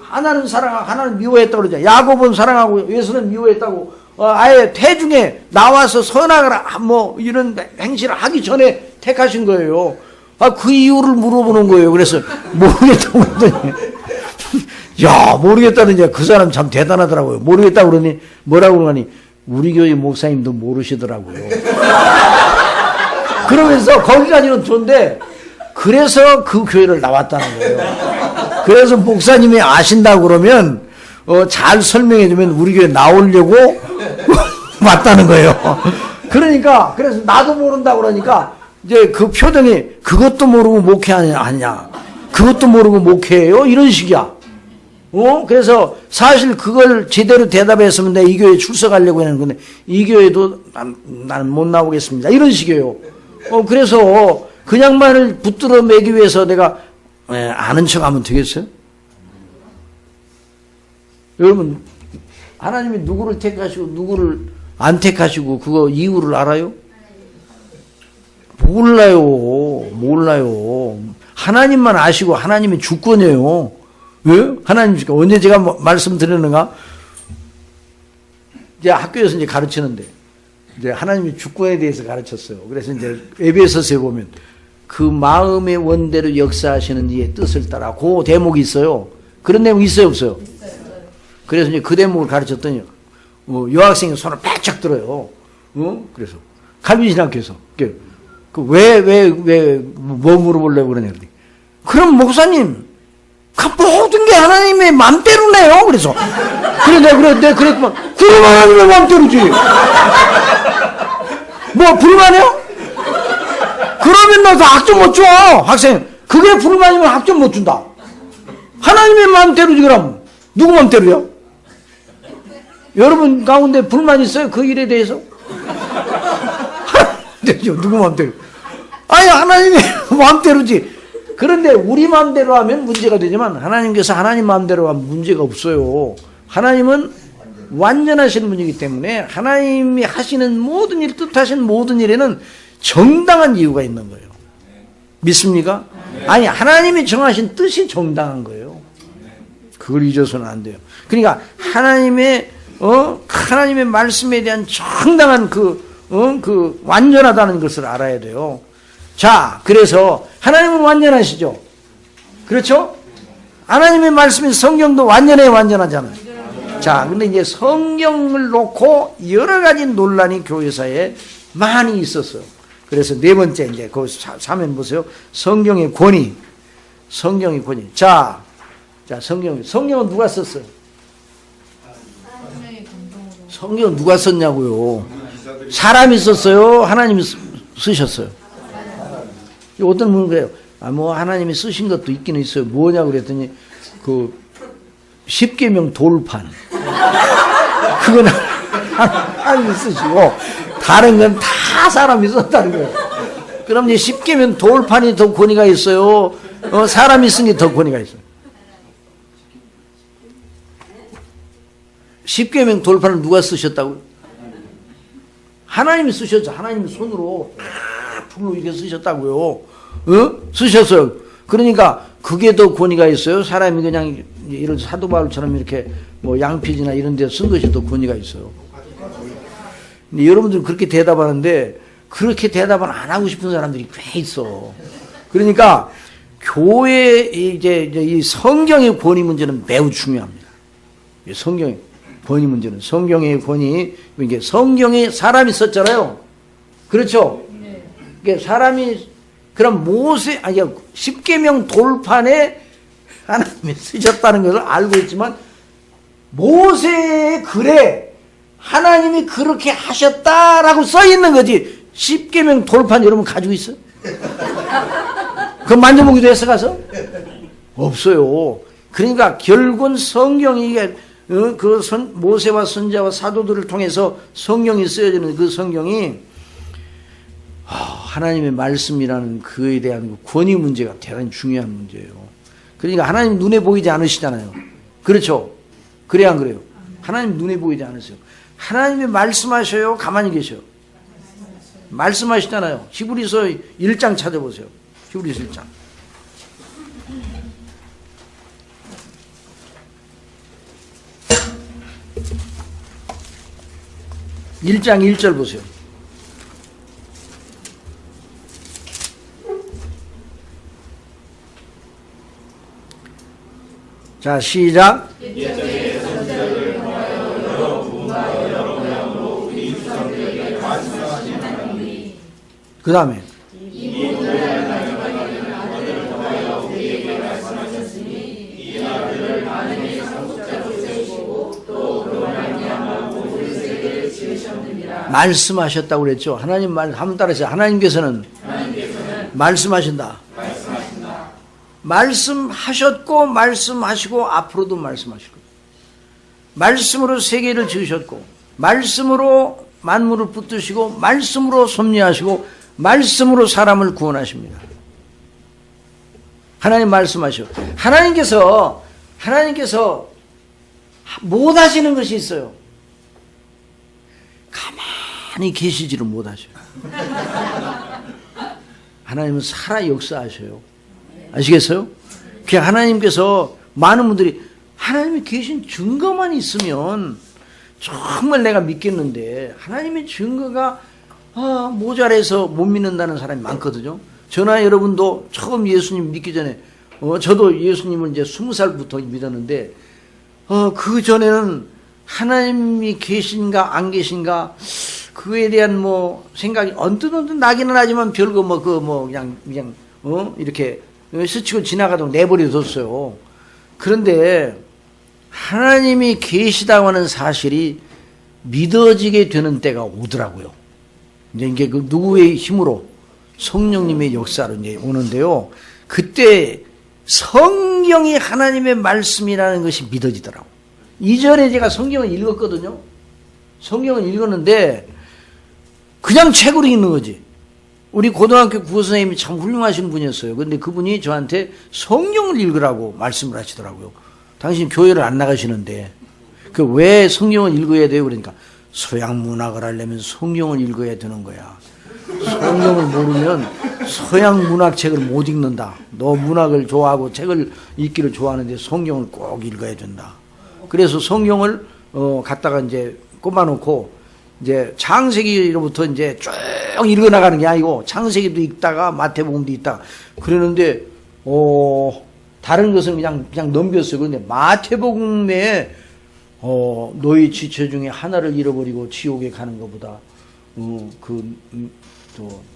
하나는 사랑하고, 하나는 미워했다고 그러죠. 야곱은 사랑하고, 예수는 미워했다고, 아예 태중에 나와서 선악을, 이런 행실을 하기 전에 택하신 거예요. 그 이유를 물어보는 거예요. 그래서, 모르겠다고 그러더니, 모르겠다는데 그 사람 참 대단하더라고요. 모르겠다고 그러니, 뭐라고 그러니, 우리 교회 목사님도 모르시더라고요. 그러면서 거기까지는 좋은데, 그래서 그 교회를 나왔다는 거예요. 그래서 목사님이 아신다고 그러면, 잘 설명해주면 우리 교회 나오려고 왔다는 거예요. 그래서 나도 모른다고 그러니까, 이제 그 표정이 그것도 모르고 목회하냐. 그것도 모르고 목회해요? 이런 식이야. 그래서 사실 그걸 제대로 대답했으면 내가 이 교회에 출석하려고 하는 건데 이 교회도 나는 못 나오겠습니다. 이런 식이에요. 그래서 그 양반을 붙들어 매기 위해서 내가 아는 척하면 되겠어요? 여러분, 하나님이 누구를 택하시고 누구를 안 택하시고 그거 이유를 알아요? 몰라요. 하나님만 아시고 하나님의 주권이에요. 왜? 하나님 주권. 언제 제가 말씀드리는가? 이제 학교에서 이제 가르치는데 이제 하나님의 주권에 대해서 가르쳤어요. 그래서 이제 에베소서에 보면 그 마음의 원대로 역사하시는 이의 뜻을 따라 그 대목이 있어요. 그런 내용 있어요, 없어요? 그래서 이제 그 대목을 가르쳤더니 여학생이 손을 바짝 들어요. 그래서 칼빈신학교에서 뭐 물어보려고 그러냐. 그럼 목사님, 그 모든 게 하나님의 맘대로네요. 그래서 내가 그랬구만. 그럼 하나님의 맘대로지. 뭐 불만해요? 그러면 너 학점 못 줘. 학생, 그게 불만이면 학점 못 준다. 하나님의 맘대로지. 그럼 누구 맘대로요? 여러분 가운데 불만 있어요? 그 일에 대해서? 누구 맘대로? 아니, 하나님의 맘대로지. 그런데 우리 맘대로 하면 문제가 되지만 하나님께서 하나님 맘대로 하면 문제가 없어요. 하나님은 완전하신 분이기 때문에 하나님이 하시는 모든 일, 뜻하신 모든 일에는 정당한 이유가 있는 거예요. 믿습니까? 아니, 하나님이 정하신 뜻이 정당한 거예요. 그걸 잊어서는 안 돼요. 그러니까 하나님의 말씀에 대한 정당한 그 완전하다는 것을 알아야 돼요. 자, 그래서 하나님은 완전하시죠. 그렇죠? 하나님의 말씀인 성경도 완전하잖아요. 자, 근데 이제 성경을 놓고 여러 가지 논란이 교회사에 많이 있었어요. 그래서 네 번째 이제 그 사면 보세요. 성경의 권위. 자, 성경은 누가 썼어요? 성경은 누가 썼냐고요? 사람이 썼어요? 하나님이 쓰셨어요? 어떤 분은 그래요. 하나님이 쓰신 것도 있긴 있어요. 뭐냐고 그랬더니, 십계명 돌판. 그건 하나님이 쓰시고, 다른 건 다 사람이 썼다는 거예요. 그럼 이제 십계명 돌판이 더 권위가 있어요? 사람이 쓴 게 더 권위가 있어요? 십계명 돌판을 누가 쓰셨다고요? 하나님이 쓰셨죠. 하나님이 손으로 풀로 이렇게 쓰셨다고요. 쓰셨어요. 그러니까 그게 더 권위가 있어요. 사람이 그냥 이런 사도 바울처럼 이렇게 양피지나 이런 데 쓴 것이 더 권위가 있어요. 근데 여러분들은 그렇게 대답하는데 그렇게 대답을 안 하고 싶은 사람들이 꽤 있어. 그러니까 교회 이 성경의 권위 문제는 매우 중요합니다. 성경의 권위 문제는 성경의 권위, 이게 성경에 사람이 썼잖아요. 그렇죠? 이게 사람이 그럼 십계명 돌판에 하나님이 쓰셨다는 것을 알고 있지만 모세의 글에 하나님이 그렇게 하셨다라고 써 있는 거지. 십계명 돌판 여러분 가지고 있어요? 그럼 만져보기도 했어 가서? 없어요. 그러니까 결국은 성경이 모세와 선지자와 사도들을 통해서 성경이 쓰여지는 그 성경이 하나님의 말씀이라는 그에 대한 권위 문제가 대단히 중요한 문제예요. 그러니까 하나님 눈에 보이지 않으시잖아요. 그렇죠? 그래야 안 그래요? 하나님 눈에 보이지 않으세요. 하나님이 말씀하셔요? 가만히 계셔요? 말씀하시잖아요. 히브리서 1장 찾아보세요. 히브리서 1장. 1장 1절 보세요. 자, 시작. 그 다음에 말씀하셨다고 그랬죠. 하나님 말 한번 따라하세요. 하나님께서는 말씀하신다. 말씀하셨고 말씀하시고 앞으로도 말씀하실 거예요. 말씀으로 세계를 지으셨고 말씀으로 만물을 붙드시고 말씀으로 섭리하시고 말씀으로 사람을 구원하십니다. 하나님 말씀하시오. 하나님께서 못 하시는 것이 있어요. 가만히 계시지를 못하셔요. 하나님은 살아 역사하셔요. 아시겠어요? 그 하나님께서 많은 분들이 하나님이 계신 증거만 있으면 정말 내가 믿겠는데 하나님의 증거가 모자라서 못 믿는다는 사람이 많거든요. 저나 여러분도 처음 예수님 믿기 전에 저도 예수님을 이제 20살부터 믿었는데 그 전에는 하나님이 계신가 안 계신가 그에 대한 뭐 생각이 언뜻 나기는 하지만 별거 그냥 이렇게 스치고 지나가도 내버려뒀어요. 그런데 하나님이 계시다고 하는 사실이 믿어지게 되는 때가 오더라고요. 이제 그 누구의 힘으로 성령님의 역사로 이제 오는데요. 그때 성경이 하나님의 말씀이라는 것이 믿어지더라고요. 이전에 제가 성경을 읽었거든요. 성경을 읽었는데 그냥 책으로 읽는 거지. 우리 고등학교 국어 선생님이 참 훌륭하신 분이었어요. 그런데 그분이 저한테 성경을 읽으라고 말씀을 하시더라고요. 당신 교회를 안 나가시는데 그 왜 성경을 읽어야 돼요? 그러니까 서양 문학을 하려면 성경을 읽어야 되는 거야. 성경을 모르면 서양 문학책을 못 읽는다. 너 문학을 좋아하고 책을 읽기를 좋아하는데 성경을 꼭 읽어야 된다. 그래서 성경을 갖다가 이제 꼽아놓고 이제 창세기로부터 이제 쭉 읽어 나가는 게 아니고 창세기도 읽다가 마태복음도 읽다가 그러는데 다른 것은 그냥 넘겼어요. 그런데 마태복음에 너희 지체 중에 하나를 잃어버리고 지옥에 가는 것보다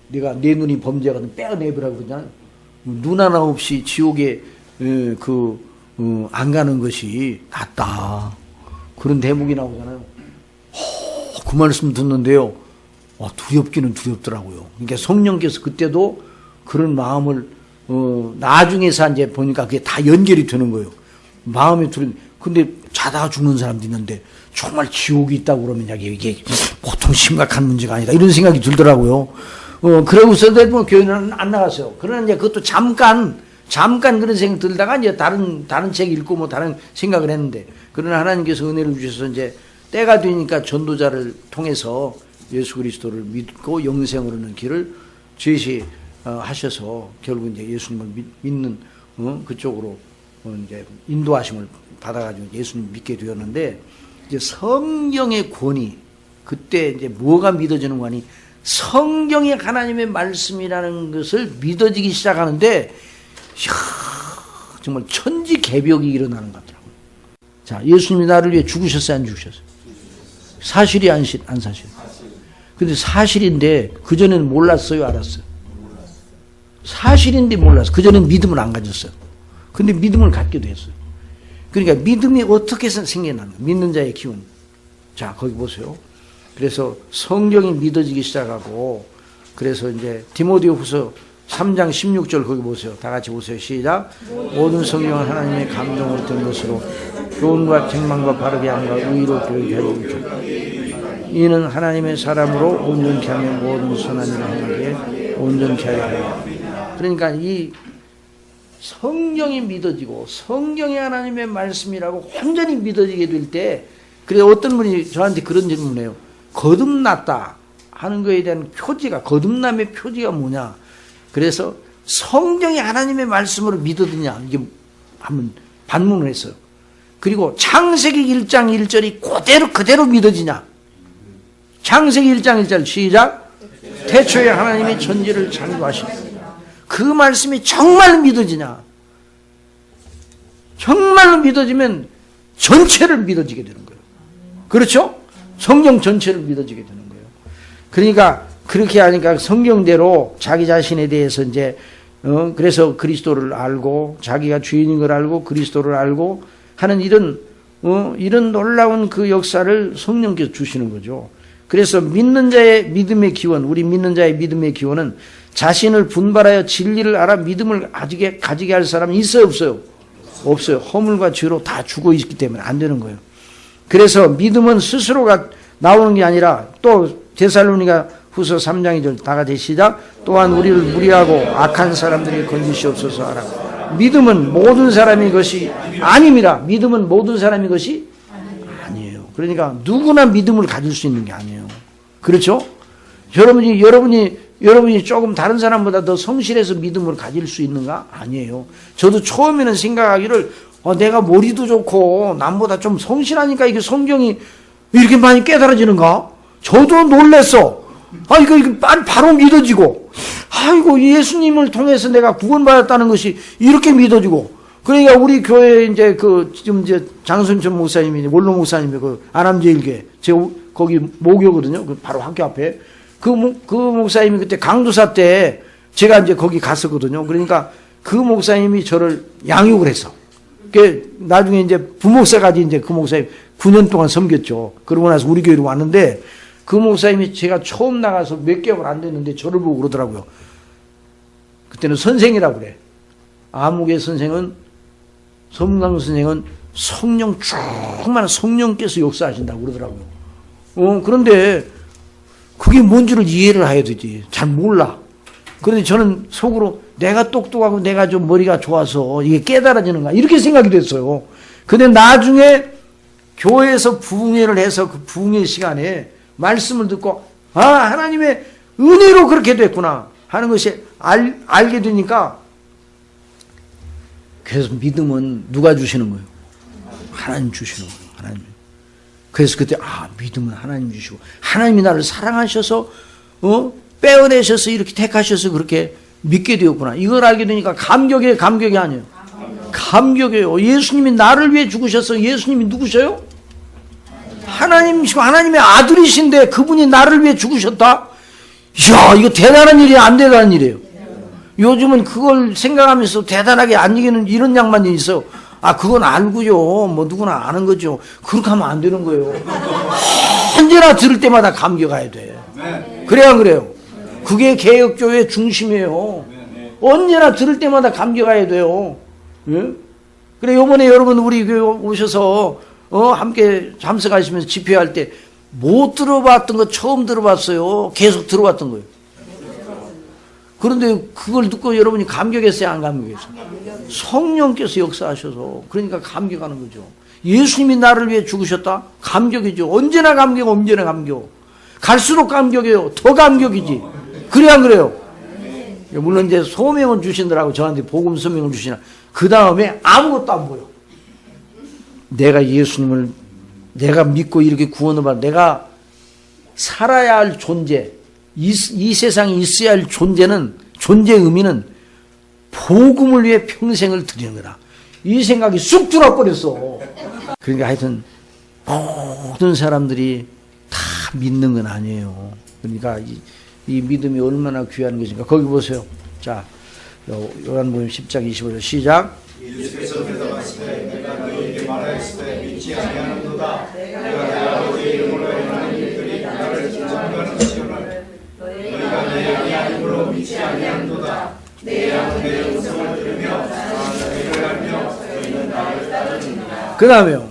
네가 내 눈이 범죄하거든 빼어내버리라고 그냥 눈 하나 없이 지옥에 안 가는 것이 낫다. 그런 대목이 나오잖아요. 그 말씀 듣는데요. 두렵기는 두렵더라고요. 그러니까 성령께서 그때도 그런 마음을 나중에서 이제 보니까 그게 다 연결이 되는 거예요. 마음이 근데 자다가 죽는 사람도 있는데 정말 지옥이 있다고 그러면 이게 보통 심각한 문제가 아니다. 이런 생각이 들더라고요. 그러고서도 뭐 교회는 안 나갔어요. 그러나 이제 그것도 잠깐 그런 생각 들다가 이제 다른 책 읽고 뭐 다른 생각을 했는데 그러나 하나님께서 은혜를 주셔서 이제 때가 되니까 전도자를 통해서 예수 그리스도를 믿고 영생으로는 길을 제시하셔서 결국 이제 예수님을 믿는 그쪽으로 이제 인도하심을 받아가지고 예수님 믿게 되었는데 이제 성경의 권위 그때 이제 뭐가 믿어지는 거니 성경이 하나님의 말씀이라는 것을 믿어지기 시작하는데 정말 천지개벽이 일어나는 것 같더라고요. 자, 예수님이 나를 위해 죽으셨어요, 안 죽으셨어요? 사실이 안 사실? 근데 사실인데 그전에는 몰랐어요, 알았어요? 사실인데 몰랐어요. 그전에는 믿음을 안 가졌어요. 근데 믿음을 갖게 됐어요. 그러니까 믿음이 어떻게 생겨나는 거예요? 믿는 자의 기운. 자, 거기 보세요. 그래서 성경이 믿어지기 시작하고 그래서 이제 디모데후서 3장 16절 거기 보세요. 다 같이 보세요. 시작. 모든 성경은 하나님의 감동으로 된 것으로 교훈과 책망과 바르게 함과 의로 교육하여 주옵소서. 이는 하나님의 사람으로 온전케 하며 모든 선한 일을 행하게 온전케 하여. 그러니까 이 성경이 믿어지고 성경이 하나님의 말씀이라고 완전히 믿어지게 될 때 그래서 어떤 분이 저한테 그런 질문을 해요. 거듭났다 하는 거에 대한 표지가 거듭남의 표지가 뭐냐. 그래서 성경이 하나님의 말씀으로 믿어지냐 이게 한번 반문을 했어요. 그리고 창세기 1장 1절이 그대로 믿어지냐. 창세기 1장 1절 시작. 태초에 하나님이 천지를 창조하시고 그 말씀이 정말 믿어지냐. 정말로 믿어지면 전체를 믿어지게 되는 거예요. 그렇죠? 성경 전체를 믿어지게 되는 거예요. 그러니까 그렇게 하니까 성경대로 자기 자신에 대해서 이제 그래서 그리스도를 알고 자기가 주인인 걸 알고 그리스도를 알고 하는 이런 놀라운 그 역사를 성령께서 주시는 거죠. 그래서 믿는 자의 믿음의 기원, 우리 믿는 자의 믿음의 기원은 자신을 분발하여 진리를 알아 믿음을 가지게 할 사람이 있어요, 없어요? 없어요. 허물과 죄로 다 죽어 있기 때문에 안 되는 거예요. 그래서 믿음은 스스로가 나오는 게 아니라 또 데살로니가 후서 3장 2절 다 같이 시작. 또한 우리를 무리하고 악한 사람들이 건지시옵소서 하라. 믿음은 모든 사람이 것이 아닙니다. 믿음은 모든 사람이 것이 아니에요. 그러니까 누구나 믿음을 가질 수 있는 게 아니에요. 그렇죠? 여러분이 조금 다른 사람보다 더 성실해서 믿음을 가질 수 있는가? 아니에요. 저도 처음에는 생각하기를 내가 머리도 좋고 남보다 좀 성실하니까 이게 성경이 이렇게 많이 깨달아지는가? 저도 놀랬어. 이거 바로 믿어지고, 아이고, 예수님을 통해서 내가 구원받았다는 것이 이렇게 믿어지고, 그러니까 우리 교회 이제 지금 이제 장순천 목사님이, 원로 목사님이 아람제일교회, 제가 거기 모교거든요. 바로 학교 앞에. 그 목사님이 그때 강도사 때 제가 이제 거기 갔었거든요. 그러니까 그 목사님이 저를 양육을 했어. 나중에 이제 부목사까지 이제 그 목사님 9년 동안 섬겼죠. 그러고 나서 우리 교회로 왔는데, 그 목사님이 제가 처음 나가서 몇 개월 안 됐는데 저를 보고 그러더라고요. 그때는 선생이라고 그래. 아무개 선생은, 섬강 선생은 성령 충만한 성령께서 역사하신다고 그러더라고요. 그런데 그게 뭔지를 이해를 해야 되지. 잘 몰라. 그런데 저는 속으로 내가 똑똑하고 내가 좀 머리가 좋아서 이게 깨달아지는가 이렇게 생각이 됐어요. 근데 나중에 교회에서 부흥회를 해서 그 부흥회 시간에 말씀을 듣고 하나님의 은혜로 그렇게 됐구나 하는 것이 알게 되니까, 그래서 믿음은 누가 주시는 거예요? 하나님 주시는 거예요. 하나님. 그래서 그때 믿음은 하나님 주시고 하나님이 나를 사랑하셔서 빼어내셔서 이렇게 택하셔서 그렇게 믿게 되었구나. 이걸 알게 되니까 감격이 아니에요. 감격이에요. 예수님이 나를 위해 죽으셔서, 예수님이 누구셔요? 하나님이시고 하나님의 아들이신데 그분이 나를 위해 죽으셨다? 이야, 이거 대단한 일이야, 안 대단한 일이에요? 요즘은 그걸 생각하면서 대단하게 안 이기는 이런 양반이 있어요. 그건 알고요. 뭐 누구나 아는 거죠. 그렇게 하면 안 되는 거예요. 언제나 들을 때마다 감격해야 돼. 그래야 그래요. 그게 개혁교회의 중심이에요. 언제나 들을 때마다 감격해야 돼요. 예? 그래, 요번에 여러분 우리 교회 오셔서 함께 참석하시면서 집회할 때 못 들어봤던 거 처음 들어봤어요. 계속 들어봤던 거예요. 그런데 그걸 듣고 여러분이 감격했어요, 안 감격했어요? 성령께서 역사하셔서, 그러니까 감격하는 거죠. 예수님이 나를 위해 죽으셨다? 감격이죠. 언제나 감격. 갈수록 감격이에요. 더 감격이지. 그래, 안 그래요? 물론 이제 소명을 주시느라고 저한테 복음 소명을 주시나, 그 다음에 아무것도 안 보여. 내가 예수님을 내가 믿고 이렇게 구원을 받아, 내가 살아야 할 존재, 이 세상에 있어야 할 존재의 의미는 복음을 위해 평생을 드리는 거다. 이 생각이 쑥 들어버렸어. 그러니까 하여튼 모든 사람들이 다 믿는 건 아니에요. 그러니까 이 믿음이 얼마나 귀한 것인가. 거기 보세요. 자, 요한복음 10장 25절 시작. 예수께서 대답하시되 내가 너희에게 말하였으되 믿지 아니하는도다. 내가 내 아버지의 이름으로 행하는 일들이 나를 증거하는 것이오늘 너희가 내 아니함으로 믿지 아니하는도다. 내 아버지의 음성을 들으며 나를 알며 너희는 나를 따르느니라. 그 다음에요.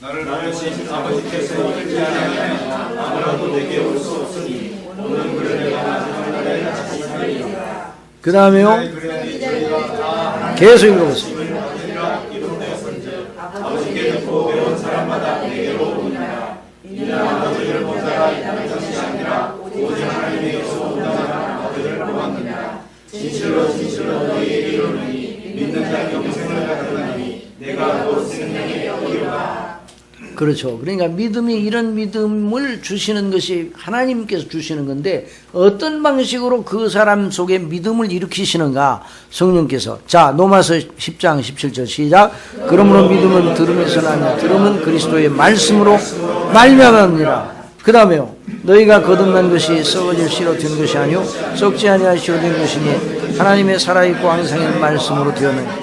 나를 보내신 아버지께서 이르지 아니하면 아무라도 내게 올 수 없으니 오늘 그를 내가 마지막 날에 다시 살리리라. 그 다음에요. 계속 읽어보세요. 아버지께 듣고 배운 사람마다 내게로 오느니라. 이는 아버지를 본 자가 있다는 것이 아니라 오직 하나님에게서 온 자만 아버지를 보았느니라. 진실로 너희에게 이르노니 믿는 자 영생을 갖으나니 내가 곧 생명의 떡이로다. 그렇죠. 그러니까 믿음이, 이런 믿음을 주시는 것이 하나님께서 주시는 건데, 어떤 방식으로 그 사람 속에 믿음을 일으키시는가? 성령께서. 자, 로마서 10장 17절 시작. 그러므로 믿음은 들음에서 나며 들음은 그리스도의 말씀으로 말미암았느니라. 그 다음에요. 너희가 거듭난 것이 썩어질 씨로 된 것이 아니요 썩지 아니할 씨로 된 것이니 하나님의 살아있고 항상의 말씀으로 되었느니라.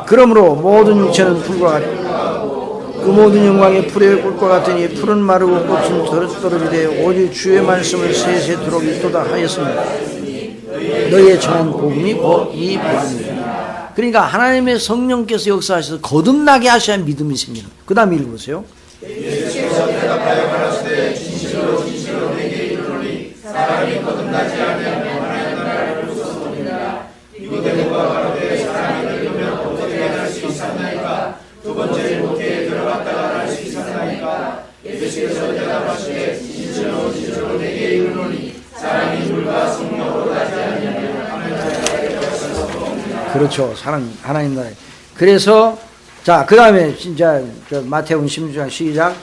그러므로 모든 육체는 불과 같고 그 모든 영광이 풀의 꽃과 같으니 풀은 마르고 꽃은 떨어지되 오직 주의 말씀은 세세토록 있도다 하였습니다. 너희의 전한 복음이 곧 이 복음이다. 그러니까 하나님의 성령께서 역사하셔서 거듭나게 하셔야 믿음이 생기는. 그 다음에 읽어보세요. 예수께서 대답하여 가라사대 진실로 진실로 내게 이르노니 사람이 거듭나지 아니하면 하나님 나라를 볼 수 없느니라. 니고데모가 가로되 사람이 늙으면 어떻게 날 수 있사나이까. 두 번째 목회에 들어갔다가 날 수 있사나이까. 예수께서 대답하시되 진실로 진실로 내게 이르노니 사람이 물과 성령으로 나지 아니하면 하나님 나라에 들어갈 수 없느니라. 그렇죠. 하나님 나라에. 그래서 자, 그 다음에 진짜 마태복음 16장 시작.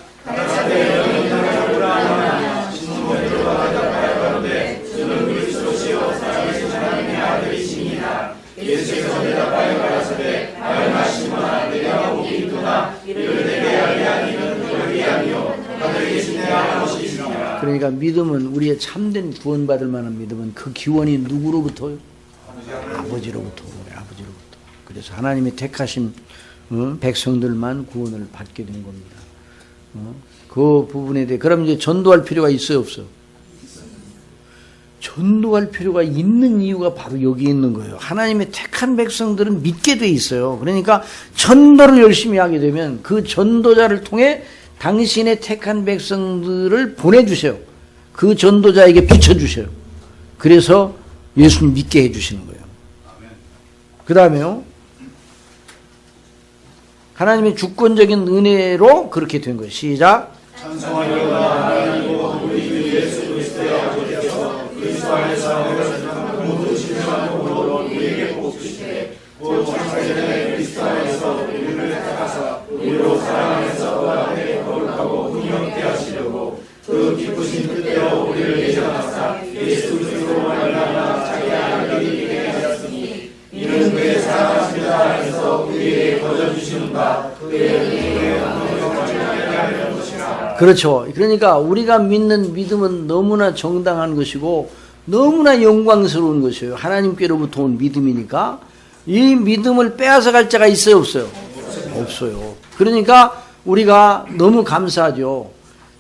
그러니까 믿음은 우리의 참된 구원받을 만한 믿음은 그 기원이 누구로부터요? 아버지로부터. 아버지로부터. 그래서 하나님이 택하신 백성들만 구원을 받게 된 겁니다. 그 부분에 대해 그럼 이제 전도할 필요가 있어요, 없어요? 전도할 필요가 있는 이유가 바로 여기 있는 거예요. 하나님의 택한 백성들은 믿게 돼 있어요. 그러니까 전도를 열심히 하게 되면 그 전도자를 통해 당신의 택한 백성들을 보내주세요. 그 전도자에게 비춰주세요. 그래서 예수님 믿게 해주시는 거예요. 그 다음에요. 하나님의 주권적인 은혜로 그렇게 된 거예요. 시작. 찬송하려다 하나님이고 우리 주 예수 그리스도의 아버지께서 그리스도 안에서 모든 신령한 복으로 우리에게 복 주시되 곧 창세전에 그리스도 안에서 우리를 택하사 우리로 사랑 안에서 하나님의 거룩하고 훈영케 하시려고 그 기쁘신 뜻대로 우리를 예정하사 예수 그리스도로 말미암아 자기 아들이 되게 하셨으니 이는 그의 사랑하신 자 안에서 우리에게 거저주시는 바 그의 은혜의 영광을 전하게 하려는 것이라. 그렇죠. 그러니까 우리가 믿는 믿음은 너무나 정당한 것이고 너무나 영광스러운 것이에요. 하나님께로부터 온 믿음이니까 이 믿음을 빼앗아갈 자가 있어요, 없어요? 없어요. 그러니까 우리가 너무 감사하죠.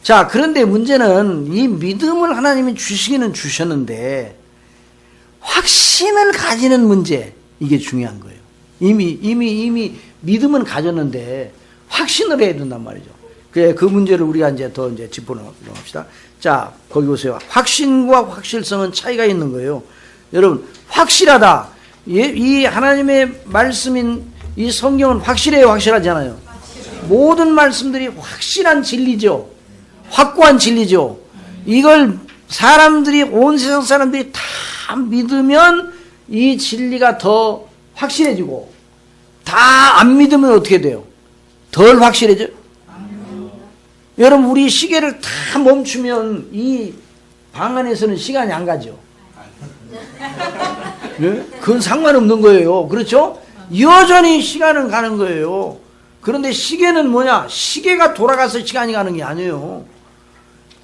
자, 그런데 문제는 이 믿음을 하나님이 주시기는 주셨는데 확신을 가지는 문제, 이게 중요한 거예요. 이미 믿음은 가졌는데 확신을 해야 된단 말이죠. 그래, 그 문제를 우리가 이제 더 이제 짚어놓읍시다. 자, 거기 보세요. 확신과 확실성은 차이가 있는 거예요. 여러분, 확실하다. 이 하나님의 말씀인 이 성경은 확실해요, 확실하지 않아요? 모든 말씀들이 확실한 진리죠. 확고한 진리죠. 이걸 사람들이, 온 세상 사람들이 다 믿으면 이 진리가 더 확실해지고, 다 안 믿으면 어떻게 돼요? 덜 확실해져요? 여러분, 우리 시계를 다 멈추면 이 방 안에서는 시간이 안 가죠. 네? 그건 상관없는 거예요. 그렇죠? 여전히 시간은 가는 거예요. 그런데 시계는 뭐냐? 시계가 돌아가서 시간이 가는 게 아니에요.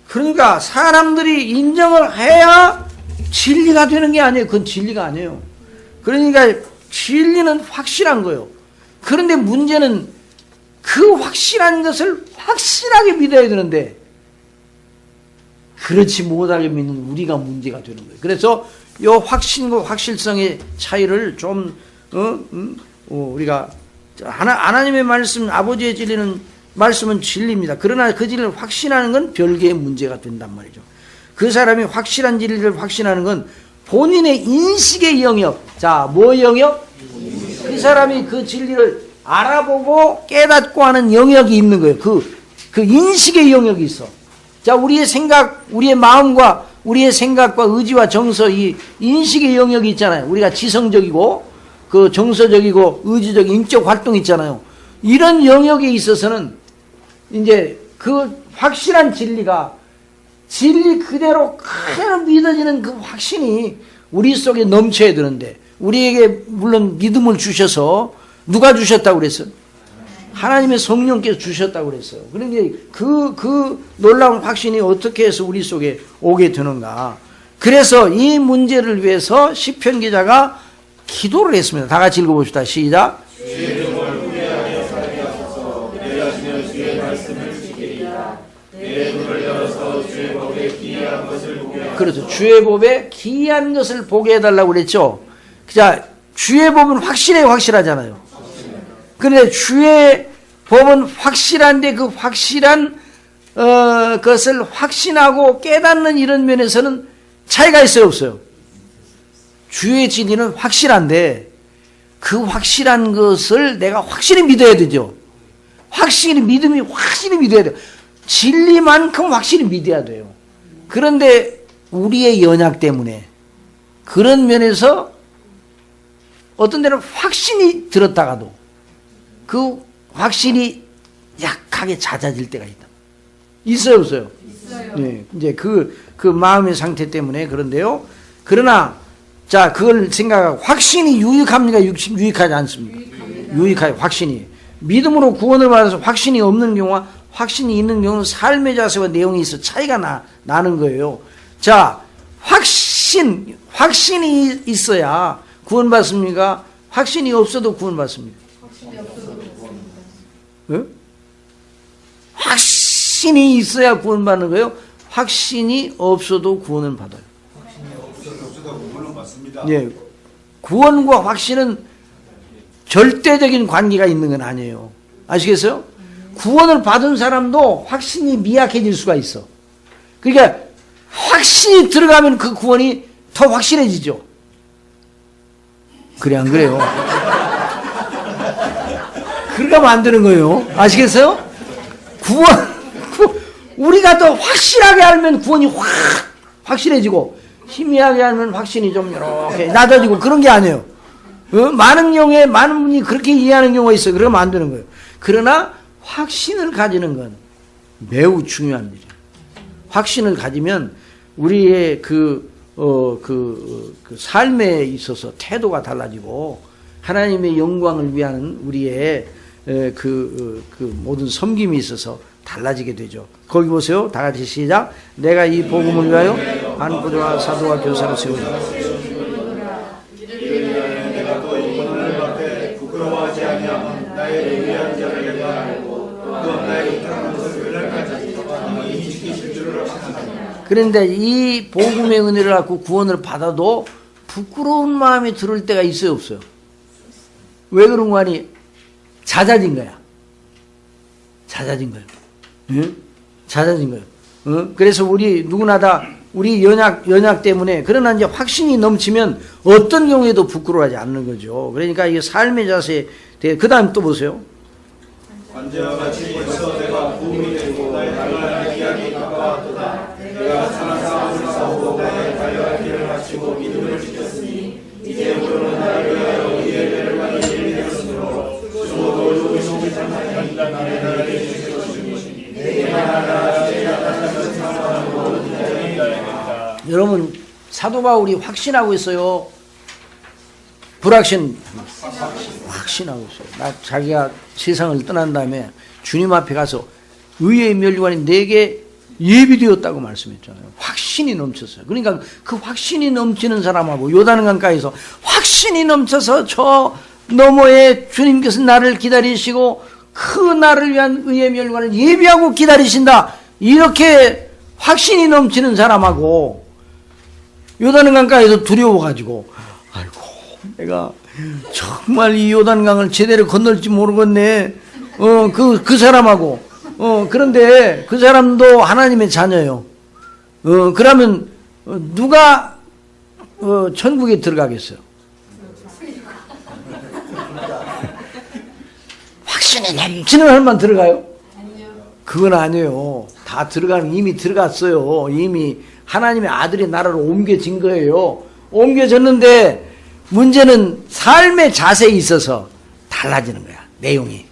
그러니까 사람들이 인정을 해야 진리가 되는 게 아니에요. 그건 진리가 아니에요. 그러니까 진리는 확실한 거예요. 그런데 문제는 그 확실한 것을 확실하게 믿어야 되는데 그렇지 못하게 믿는 우리가 문제가 되는 거예요. 그래서 이 확신과 확실성의 차이를 좀 우리가 하나님의 말씀, 아버지의 진리는 말씀은 진리입니다. 그러나 그 진리를 확신하는 건 별개의 문제가 된단 말이죠. 그 사람이 확실한 진리를 확신하는 건 본인의 인식의 영역. 자, 뭐 영역? 그 사람이 그 진리를 알아보고 깨닫고 하는 영역이 있는 거예요. 그 인식의 영역이 있어. 자, 우리의 생각, 우리의 마음과 우리의 생각과 의지와 정서, 이 인식의 영역이 있잖아요. 우리가 지성적이고, 그 정서적이고, 의지적, 인적 활동이 있잖아요. 이런 영역에 있어서는 이제 그 확실한 진리가 진리 그대로 그대로 믿어지는 그 확신이 우리 속에 넘쳐야 되는데, 우리에게 물론 믿음을 주셔서 누가 주셨다고 그랬어요? 하나님의 성령께서 주셨다고 그랬어요. 그런데 그 놀라운 확신이 어떻게 해서 우리 속에 오게 되는가. 그래서 이 문제를 위해서 시편 기자가 기도를 했습니다. 다 같이 읽어봅시다. 시작. 주의 이름을 후회하여 살게 하소서. 내가 주의 기이한 것을 보게 하소서. 그렇죠. 주의 법에 기이한 것을 보게 해달라고 그랬죠. 자, 주의 법은 확실하잖아요. 그런데 주의 법은 확실한데 그 확실한 것을 확신하고 깨닫는 이런 면에서는 차이가 있어요, 없어요? 주의 진리는 확실한데 그 확실한 것을 내가 확실히 믿어야 되죠. 믿음이 확실히 믿어야 돼요. 진리만큼 확실히 믿어야 돼요. 그런데 우리의 연약 때문에 그런 면에서 어떤 데는 확신이 들었다가도 그 확신이 약하게 잦아질 때가 있다. 있어요, 없어요? 있어요. 네, 이제 그 마음의 상태 때문에 그런데요. 그러나 자, 그걸 생각하고 확신이 유익합니까? 유익하지 않습니까? 유익하요, 확신이. 믿음으로 구원을 받아서 확신이 없는 경우와 확신이 있는 경우는 삶의 자세와 내용이 있어 차이가 나는 거예요. 자, 확신이 있어야 구원받습니까? 확신이 없어도 구원받습니까? 확신이 없어도 그렇습니다. 네? 확신이 있어야 구원받는 거예요. 확신이 없어도 구원을 받아요. 없어도 구원은 받습니다. 예, 구원과 확신은 절대적인 관계가 있는 건 아니에요. 아시겠어요? 구원을 받은 사람도 확신이 미약해질 수가 있어. 그러니까 확신이 들어가면 그 구원이 더 확실해지죠. 그래 안 그래요? 그러가면 안 되는 거예요. 아시겠어요? 우리가 더 확실하게 알면 구원이 확실해지고 희미하게 알면 확신이 좀 이렇게 낮아지고 그런 게 아니에요. 많은 경우에 많은 분이 그렇게 이해하는 경우가 있어요. 그러면 안 되는 거예요. 그러나 확신을 가지는 건 매우 중요한 일이에요. 확신을 가지면 우리의 그 삶에 있어서 태도가 달라지고 하나님의 영광을 위한 우리의 그 모든 섬김이 있어서 달라지게 되죠. 거기 보세요. 다 같이 시작. 내가 이 복음을 위하여 한부조와 사도와 교사를 세우리라. 내가 또 이문을 밖에 부끄러워하지 아니하면 나의 위한 자를 내가 알고 또 나의 이탈한 것을 그날까지 이 지키실 줄을 확신하노라. 그런데 이 복음의 은혜를 갖고 구원을 받아도 부끄러운 마음이 들을 때가 있어요, 없어요? 왜 그런 거 아니? 잦아진 거야. 잦아진 거예요. 응? 잦아진 거예요. 응? 그래서 우리 누구나 다 우리 연약 때문에 그러나 이제 확신이 넘치면 어떤 경우에도 부끄러워하지 않는 거죠. 그러니까 이 삶의 자세에 대해 그 다음 또 보세요. 관제와 같이 벌써 내가 부흥이 되고 나의 달려갈 기약이 가까웠도다. 내가 선한 싸움을 싸우고 나의 달려갈 길을 마치고 믿음을 지켰으니 이제 우리는 나를 위하여 예배를 받는 일이 되었으므로 주도 누구시기 참하니 나의 나라를 지킬 것이니 내게만 하나 제가 다른 것을 상하는 모든 자들이 여러분 사도 바울이 확신하고 있어요. 불확신? 확신하고 있어요. 자기가 세상을 떠난 다음에 주님 앞에 가서 의의 면류관이 내게 예비되었다고 말씀했잖아요. 확신이 넘쳤어요. 그러니까 그 확신이 넘치는 사람하고 요단강가에서 확신이 넘쳐서 저 너머에 주님께서 나를 기다리시고 그 나를 위한 의의 면류관을 예비하고 기다리신다. 이렇게 확신이 넘치는 사람하고 요단강가에서 두려워가지고 아이고 내가 정말 이 요단강을 제대로 건널지 모르겠네. 그 사람하고 그런데 그 사람도 하나님의 자녀예요. 그러면 누가 천국에 들어가겠어요? 확신이 넘치는 사람만 들어가요? 그건 아니에요. 다 들어가는 이미 들어갔어요. 이미 하나님의 아들이 나라로 옮겨진 거예요. 옮겨졌는데 문제는 삶의 자세에 있어서 달라지는 거야. 내용이.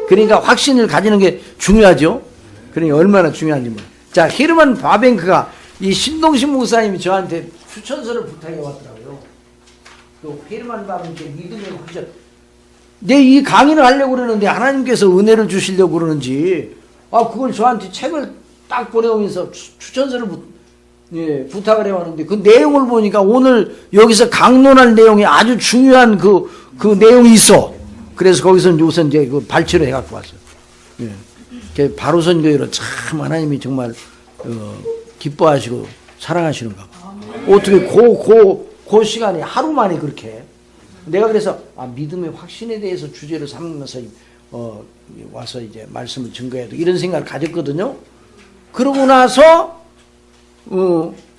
그러니까 확신을 가지는 게 중요하죠. 그러니까 얼마나 중요한지 몰라요. 자, 헤르만 바벤크가 이 신동신 목사님이 저한테 추천서를 부탁해 왔더라고요. 또 헤르만 바벤크 믿음의 확신. 내 이 강의를 하려고 그러는데 하나님께서 은혜를 주시려고 그러는지 그걸 저한테 책을 딱 보내오면서 추천서를 부탁을 해왔는데 그 내용을 보니까 오늘 여기서 강론할 내용이 아주 중요한 그 내용이 있어. 그래서 거기서 우선 이제 그 발췌를 해갖고 왔어요. 예. 바로 선교회로 참 하나님이 정말 기뻐하시고 사랑하시는가 봐. 어떻게 그 시간에 하루 만에 그렇게 해? 내가 그래서 믿음의 확신에 대해서 주제를 삼으면서 와서 이제 말씀을 증거해야 돼 이런 생각을 가졌거든요. 그러고 나서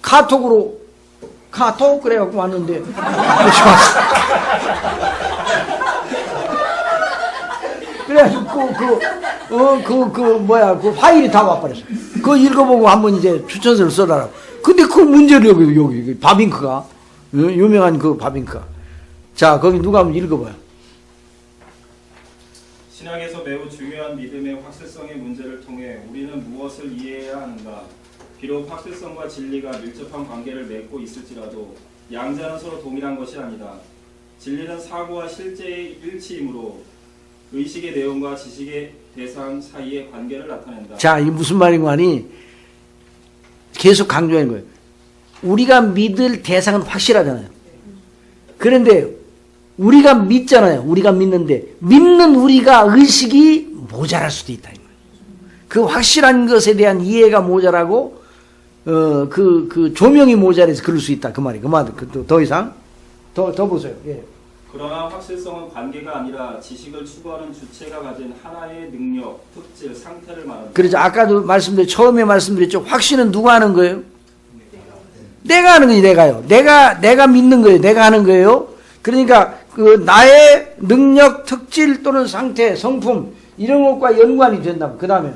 카톡 그래갖고 왔는데 그래가지고 그 파일이 다 와버렸어. 그거 읽어보고 한번 이제 추천서를 써달라고. 근데 그 문제를 여기 바빙크가 유명한 그 바빙크가. 자, 거기 누가 한번 읽어봐요. 신약에서 매우 중요한 믿음의 확실성의 문제를 통해 우리는 무엇을 이해해야 하는가? 비록 확실성과 진리가 밀접한 관계를 맺고 있을지라도 양자는 서로 동일한 것이 아니다. 진리는 사고와 실제의 일치이므로 의식의 내용과 지식의 대상 사이의 관계를 나타낸다. 자, 이게 무슨 말인가 하니 계속 강조하는 거예요. 우리가 믿을 대상은 확실하잖아요. 그런데 우리가 믿잖아요. 우리가 믿는데 믿는 우리가 의식이 모자랄 수도 있다. 그 확실한 것에 대한 이해가 모자라고 그 조명이 모자라서 그럴 수 있다. 그 말이. 더 이상 더 보세요. 예. 그러나 확실성은 관계가 아니라 지식을 추구하는 주체가 가진 하나의 능력, 특질, 상태를 말한다. 그렇죠. 아까도 처음에 말씀드렸죠. 확신은 누가 하는 거예요? 내가 하는 거지, 내가요. 내가 믿는 거예요. 내가 하는 거예요. 그러니까 그 나의 능력, 특질 또는 상태, 성품 이런 것과 연관이 된다고. 그 다음에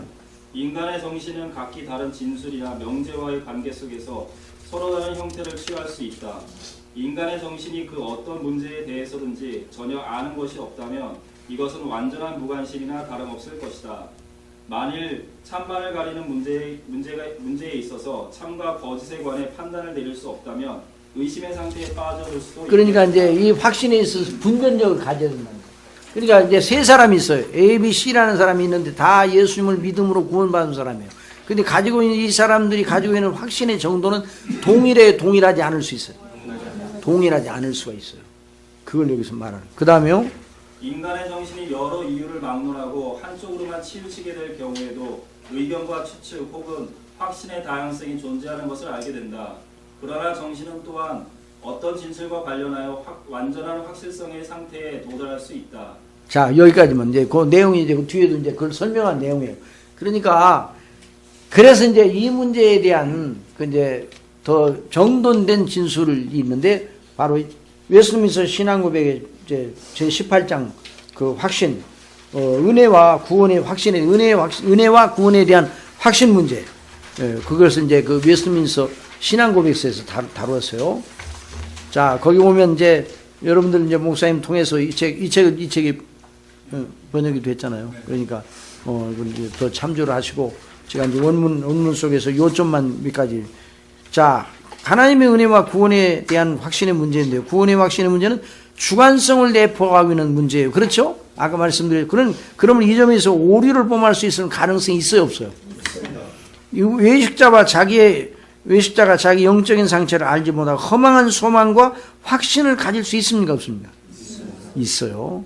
인간의 정신은 각기 다른 진술이나 명제와의 관계 속에서 서로 다른 형태를 취할 수 있다. 인간의 정신이 그 어떤 문제에 대해서든지 전혀 아는 것이 없다면 이것은 완전한 무관심이나 다름없을 것이다. 만일 찬반을 가리는 문제에 있어서 참과 거짓에 관해 판단을 내릴 수 없다면 의심의 상태에 빠져들 수도 그러니까 이제 이 확신에 있어서 분별력을 가져야 된다. 그러니까 이제 세 사람이 있어요. A, B, C라는 사람이 있는데 다 예수님을 믿음으로 구원받은 사람이에요. 근데 가지고 있는 이 사람들이 가지고 있는 확신의 정도는 동일하지 않을 수 있어요. 동일하지 않을 수가 있어요. 그걸 여기서 말하는. 그 다음에요. 인간의 정신이 여러 이유를 막론하고 한쪽으로만 치우치게 될 경우에도 의견과 추측 혹은 확신의 다양성이 존재하는 것을 알게 된다. 그러나 정신은 또한 어떤 진술과 관련하여 완전한 확실성의 상태에 도달할 수 있다. 자, 여기까지만 이제 그 내용이 이제 그 뒤에도 이제 그걸 설명한 내용이에요. 그러니까 그래서 이제 이 문제에 대한 그 이제 더 정돈된 진술이 있는데 바로 웨스트민스터 신앙고백의 이제 제 18장 그 확신, 은혜와 구원의 확신의 은혜와 구원에 대한 확신 문제. 그것을 이제 그 웨스트민스터 신앙고백서에서 다루었어요. 자, 거기 보면 이제 여러분들 이제 목사님 통해서 이 책이 번역이 됐잖아요. 그러니까 이제 더 참조를 하시고 제가 이제 원문 속에서 요점만 몇 가지. 자, 하나님의 은혜와 구원에 대한 확신의 문제인데요. 구원의 확신의 문제는 주관성을 내포하고 있는 문제예요. 그렇죠? 아까 말씀드린 그러면 이 점에서 오류를 범할 수 있는 가능성이 있어요, 없어요? 이 외식자가 자기 영적인 상태를 알지 못하고 허망한 소망과 확신을 가질 수 있습니까, 없습니까? 있어요.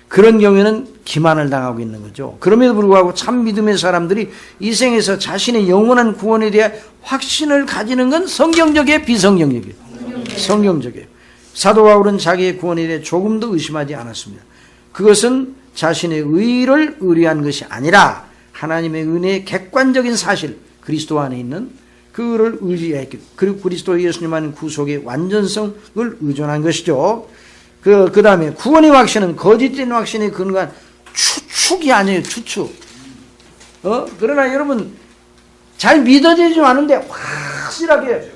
그런 경우에는 기만을 당하고 있는 거죠. 그럼에도 불구하고 참 믿음의 사람들이 이 생에서 자신의 영원한 구원에 대한 확신을 가지는 건 성경적이에요, 비성경적이에요? 성경적이에요. 사도 바울은 자기의 구원에 대해 조금도 의심하지 않았습니다. 그것은 자신의 의를 의뢰한 것이 아니라 하나님의 은혜의 객관적인 사실, 그리스도 안에 있는 그를 의지했기, 그리고 그리스도 예수님 안에 구속의 완전성을 의존한 것이죠. 그 다음에 구원의 확신은 거짓된 확신에 근거한 추측이 아니에요, 추측. 그러나 여러분, 잘 믿어지지 않은데 확실하게,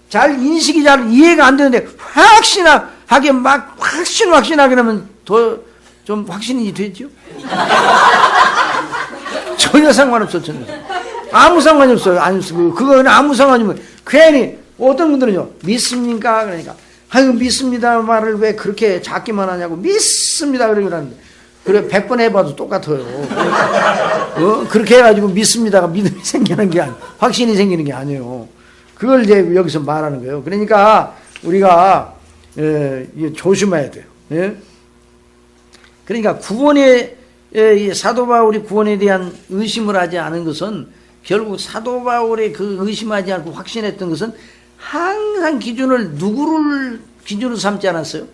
잘 인식이 잘 이해가 안 되는데 확신하게 막 확신하게 하면 더 좀 확신이 되죠? 전혀 상관없어, 전혀. 아무 상관이 없어요. 그거는 아무 상관이 없어요. 괜히 어떤 분들은요, 믿습니까? 그러니까 아유, 믿습니다 말을 왜 그렇게 작게만 하냐고. 믿습니다 그러는데 그래 100번 해봐도 똑같아요. 그렇게 해가지고 믿습니다가 믿음이 생기는 게 아니에요. 확신이 생기는 게 아니에요. 그걸 이제 여기서 말하는 거예요. 그러니까 우리가 조심해야 돼요. 예? 그러니까 구원의 사도 바울이 구원에 대한 의심을 하지 않은 것은 결국 사도 바울의 그 의심하지 않고 확신했던 것은 항상 기준을 누구를 기준으로 삼지 않았어요?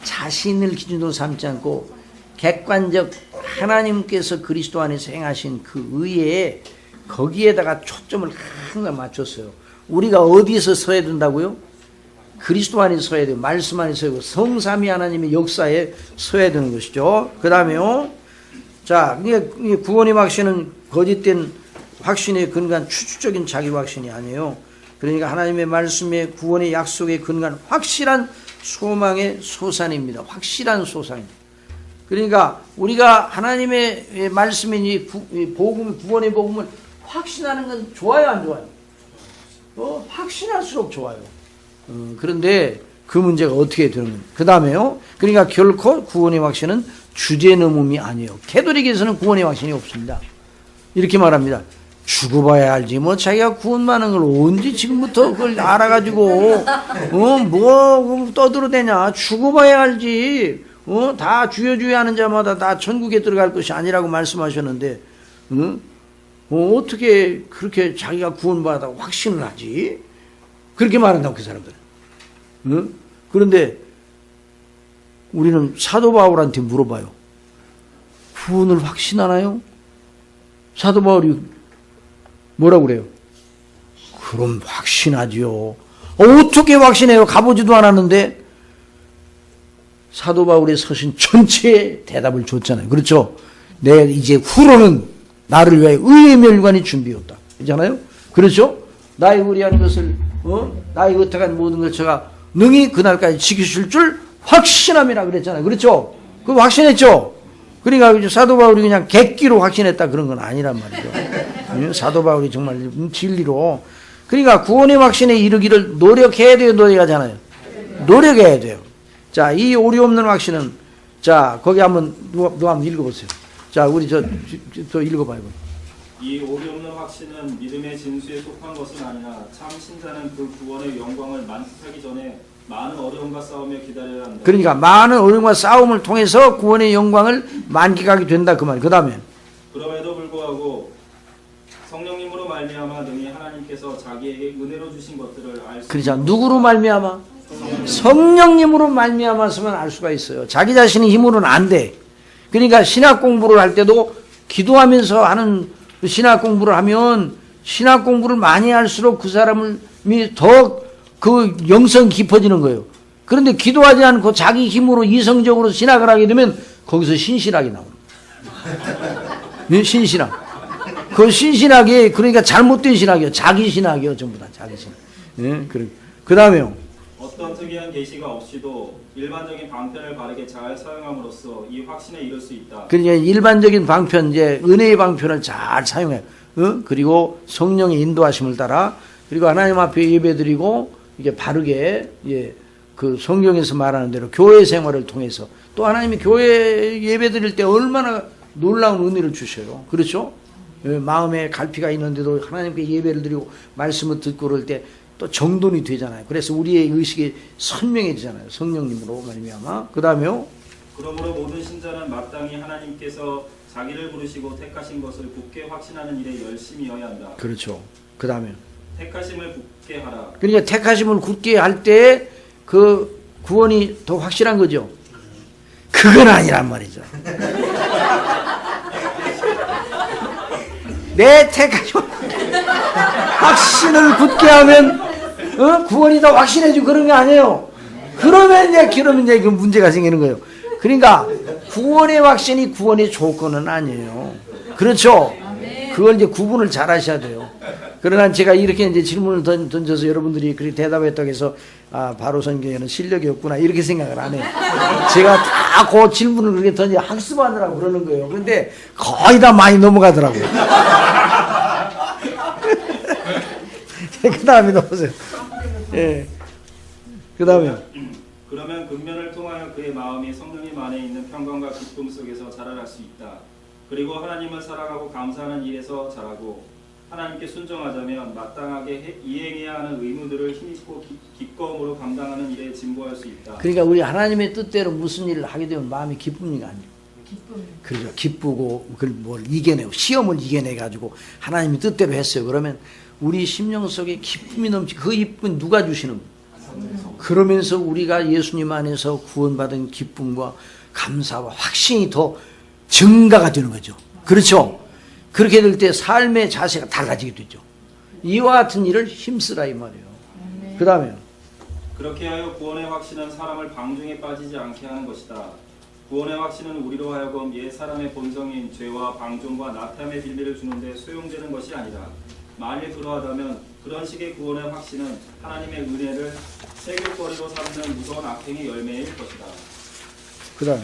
자신을 기준으로 삼지 않고 객관적 하나님께서 그리스도 안에서 행하신 그 의에 거기에다가 초점을 항상 맞췄어요. 우리가 어디에서 서야 된다고요? 그리스도 안에 서야 돼요. 말씀 안에 서야 되고 성삼위 하나님의 역사에 서야 되는 것이죠. 그 다음에요. 자, 구원의 확신은 거짓된 확신에 근거한 추측적인 자기 확신이 아니에요. 그러니까 하나님의 말씀에 구원의 약속에 근거한 확실한 소망의 소산입니다. 확실한 소산입니다. 그러니까 우리가 하나님의 말씀인 이 복음, 구원의 복음을 확신하는 건 좋아요, 안 좋아요? 확신할수록 좋아요. 그런데 그 문제가 어떻게 되는 거예요? 그 다음에요. 그러니까 결코 구원의 확신은 주제넘음이 아니에요. 캐톨릭에서는 구원의 확신이 없습니다. 이렇게 말합니다. 죽어봐야 알지. 뭐 자기가 구원받는 걸 언제 지금부터 그걸 알아가지고 뭐 떠들어대냐. 죽어봐야 알지. 다 주여 하는 자마다 다 천국에 들어갈 것이 아니라고 말씀하셨는데 어떻게 그렇게 자기가 구원받았다고 확신을 하지? 그렇게 말한다고 그 사람들은. 그런데 우리는 사도 바울한테 물어봐요. 구원을 확신하나요? 사도 바울이 뭐라고 그래요? 그럼 확신하지요. 어떻게 확신해요? 가보지도 않았는데. 사도 바울의 서신 전체에 대답을 줬잖아요. 그렇죠? 내 이제 후로는 나를 위하여 의의 멸관이 준비했다. 있잖아요? 그렇죠? 나의 의리한 것을 나의 의탁한 모든 걸 제가 능히 그날까지 지키실 줄 확신함이라 그랬잖아요. 그렇죠? 그거 확신했죠? 그러니까 사도 바울이 그냥 객기로 확신했다 그런 건 아니란 말이죠. 사도 바울이 정말 진리로. 그러니까 구원의 확신에 이르기를 노력해야 돼요. 노력하잖아요. 노력해야 돼요. 자, 이 오류 없는 확신은, 자, 거기 한번, 누가 한번 읽어보세요. 자, 우리 저 읽어봐요. 이 오류 없는 확신은 믿음의 진수에 속한 것은 아니나 참 신자는 그 구원의 영광을 만끽하기 전에 많은 어려움과 싸움에 기다려야 한다. 그러니까 많은 어려움과 싸움을 통해서 구원의 영광을 만끽하게 된다 그 말. 그 다음에 그럼에도 불구하고 성령님으로 말미암아 능히 하나님께서 자기에게 은혜로 주신 것들을 알 수. 그렇죠. 누구로 말미암아? 성령님으로 말미암았으면 알 수가 있어요. 자기 자신의 힘으로는 안 돼. 그러니까 신학 공부를 할 때도 기도하면서 하는 신학 공부를 하면 신학 공부를 많이 할수록 그 사람이 더 그 영성 깊어지는 거예요. 그런데 기도하지 않고 자기 힘으로 이성적으로 신학을 하게 되면 거기서 신실하게 나옵니다. 신실학. 그 신실하게 그러니까 잘못된 신학이요. 자기 신학이요. 전부 다 자기 신학. 그 다음에요. 어떤 특이한 계시가 없이도 일반적인 방편을 바르게 잘 사용함으로써 이 확신에 이를 수 있다. 그러니까 일반적인 방편, 이제 은혜의 방편을 잘 사용해요. 그리고 성령의 인도하심을 따라 그리고 하나님 앞에 예배드리고 이게 바르게 그 성경에서 말하는 대로 교회 생활을 통해서 또 하나님이 교회 예배드릴 때 얼마나 놀라운 은혜를 주셔요. 그렇죠? 마음에 갈피가 있는데도 하나님께 예배를 드리고 말씀을 듣고 그럴 때 또 정돈이 되잖아요. 그래서 우리의 의식이 선명해지잖아요. 성령님으로 말미암아. 그 다음에요. 그러므로 모든 신자는 마땅히 하나님께서 자기를 부르시고 택하신 것을 굳게 확신하는 일에 열심히 해야 한다. 그렇죠. 그 다음에 택하심을 굳게 하라. 그러니까 택하심을 굳게 할 때 그 구원이 더 확실한 거죠. 그건 아니란 말이죠. 내 택하심 확신을 굳게 하면 구원이 더 확신해지고 그런 게 아니에요. 그러면 이제 그 문제가 생기는 거예요. 그러니까 구원의 확신이 구원의 조건은 아니에요. 그렇죠? 그걸 이제 구분을 잘 하셔야 돼요. 그러나 제가 이렇게 이제 질문을 던져서 여러분들이 그렇게 대답했다고 해서 아, 바로 선교에는 실력이 없구나 이렇게 생각을 안 해요. 제가 다 그 질문을 그렇게 던져 학습하느라고 그러는 거예요. 그런데 거의 다 많이 넘어가더라고요. 그 다음에 넣으세요. 예. 그 다음에. 그러면 근면을 통하여 그의 마음이 성령님 안에 있는 평강과 기쁨 속에서 자라날 수 있다. 그리고 하나님을 사랑하고 감사하는 일에서 자라고 하나님께 순종하자면 마땅하게 이행해야 하는 의무들을 힘있고 기꺼움으로 감당하는 일에 진보할 수 있다. 그러니까 우리 하나님의 뜻대로 무슨 일을 하게 되면 마음이 기쁩니까? 아니요. 그렇죠. 기쁘고 그걸 뭘 이겨내고 시험을 이겨내 가지고 하나님이 뜻대로 했어요. 그러면 우리 심령 속에 기쁨이 넘치 그 기쁨은 누가 주시는 거예요? 그러면서 우리가 예수님 안에서 구원받은 기쁨과 감사와 확신이 더 증가가 되는 거죠. 그렇죠? 그렇게 될 때 삶의 자세가 달라지게 되죠. 이와 같은 일을 힘쓰라 이 말이에요. 그 다음에요. 그렇게 하여 구원의 확신은 사람을 방종에 빠지지 않게 하는 것이다. 구원의 확신은 우리로 하여금 옛 사람의 본성인 죄와 방종과 나탐의 빌미를 주는데 소용되는 것이 아니라 만일 그러하다면 그런 식의 구원의 확신은 하나님의 은혜를 세균거리로 삼는 무서운 악행의 열매일 것이다. 그 다음에.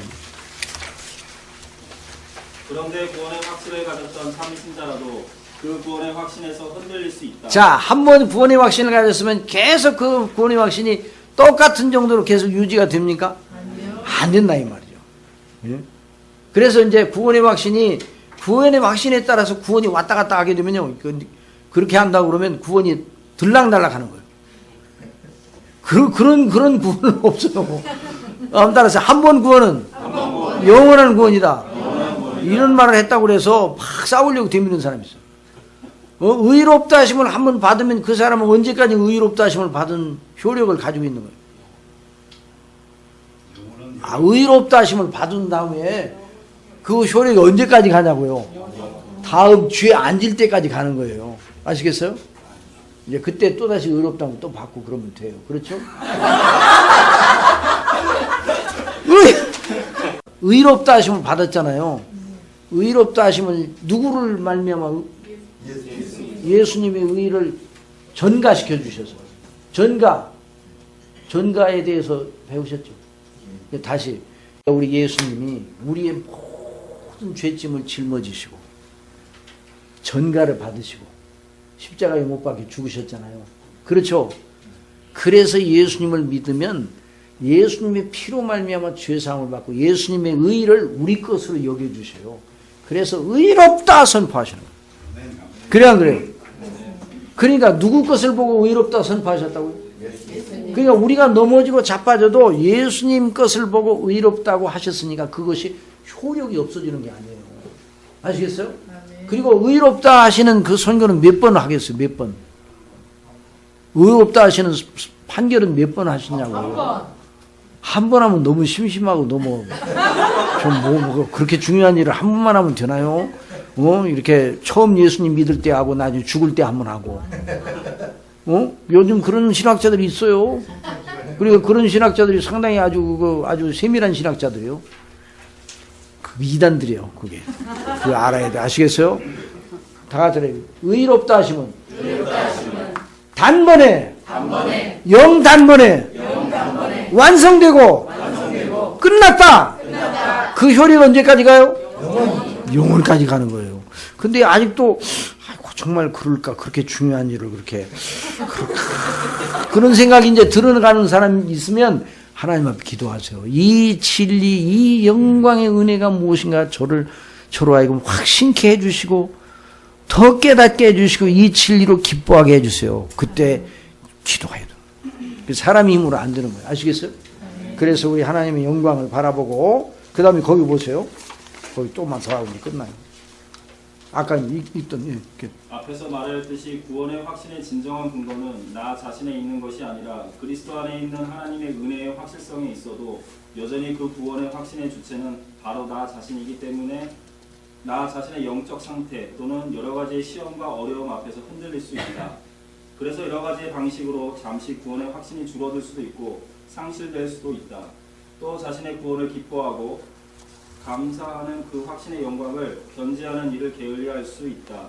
그런데 구원의 확신을 가졌던 참신자라도 그 구원의 확신에서 흔들릴 수 있다. 자, 한 번 구원의 확신을 가졌으면 계속 그 구원의 확신이 똑같은 정도로 계속 유지가 됩니까? 안 된다 이 말이죠. 예? 그래서 이제 구원의 확신에 따라서 구원이 왔다 갔다 하게 되면요. 그렇게 한다고 그러면 구원이 들락날락 하는 거예요. 그런 구원은 없어요. 따라서 한 번 구원은 영원한 구원이다. 이런 말을 했다고 그래서 막 싸우려고 되미는 사람이 있어요. 의롭다 하심을 한 번 받으면 그 사람은 언제까지 의롭다 하심을 받은 효력을 가지고 있는 거예요. 의롭다 하심을 받은 다음에 그 효력이 언제까지 가냐고요. 다음 주에 앉을 때까지 가는 거예요. 아시겠어요? 이제 그때 또다시 의롭다 하면 또 받고 그러면 돼요. 그렇죠? 의롭다 하심을 받았잖아요. 의롭다 하심을 누구를 말미암아 예수님의 의를 전가시켜 주셔서 전가에 대해서 배우셨죠. 다시 우리 예수님이 우리의 모든 죄짐을 짊어지시고 전가를 받으시고 십자가에 못 박혀 죽으셨잖아요. 그렇죠? 그래서 예수님을 믿으면 예수님의 피로 말미암아 죄사함을 받고 예수님의 의를 우리 것으로 여겨주셔요. 그래서 의롭다 선포하시는 거예요. 그래 안 그래요? 그러니까 누구 것을 보고 의롭다 선포하셨다고요? 그러니까 우리가 넘어지고 자빠져도 예수님 것을 보고 의롭다고 하셨으니까 그것이 효력이 없어지는 게 아니에요. 아시겠어요? 그리고 의롭다 하시는 그 선교는 몇 번 하겠어요? 몇 번? 의롭다 하시는 판결은 몇 번 하시냐고요? 한 번 하면 너무 심심하고 너무 좀 그렇게 중요한 일을 한 번만 하면 되나요? 이렇게 처음 예수님 믿을 때 하고 나중에 죽을 때 한 번 하고. 요즘 그런 신학자들이 있어요. 그리고 그런 신학자들이 상당히 아주 세밀한 신학자들이요. 그 이단들이요, 그게. 그거 알아야 돼. 아시겠어요? 다 같이 의롭다 하시면 단번에 영단번에 완성되고 끝났다. 그 효력이 언제까지 가요? 영원까지 가는 거예요. 근데 아직도 정말 그럴까? 그렇게 중요한 일을 그렇게 그런 생각이 이제 들어가는 사람이 있으면 하나님 앞에 기도하세요. 이 진리, 이 영광의 은혜가 무엇인가 저로 하여금 확신케 해주시고 더 깨닫게 해주시고 이 진리로 기뻐하게 해주세요. 그때 기도해야 돼요. 사람의 힘으로 안 되는 거예요. 아시겠어요? 그래서 우리 하나님의 영광을 바라보고 그 다음에 거기 보세요. 거기 조금만 더 하고 끝나요. 아까 있던 앞에서 말하였듯이 구원의 확신의 진정한 근거는 나 자신에 있는 것이 아니라 그리스도 안에 있는 하나님의 은혜의 확실성에 있어도 여전히 그 구원의 확신의 주체는 바로 나 자신이기 때문에 나 자신의 영적 상태 또는 여러 가지의 시험과 어려움 앞에서 흔들릴 수 있다. 그래서 여러 가지의 방식으로 잠시 구원의 확신이 줄어들 수도 있고 상실될 수도 있다. 또 자신의 구원을 기뻐하고 감사하는 그 확신의 영광을 견지하는 일을 게을리할 수 있다.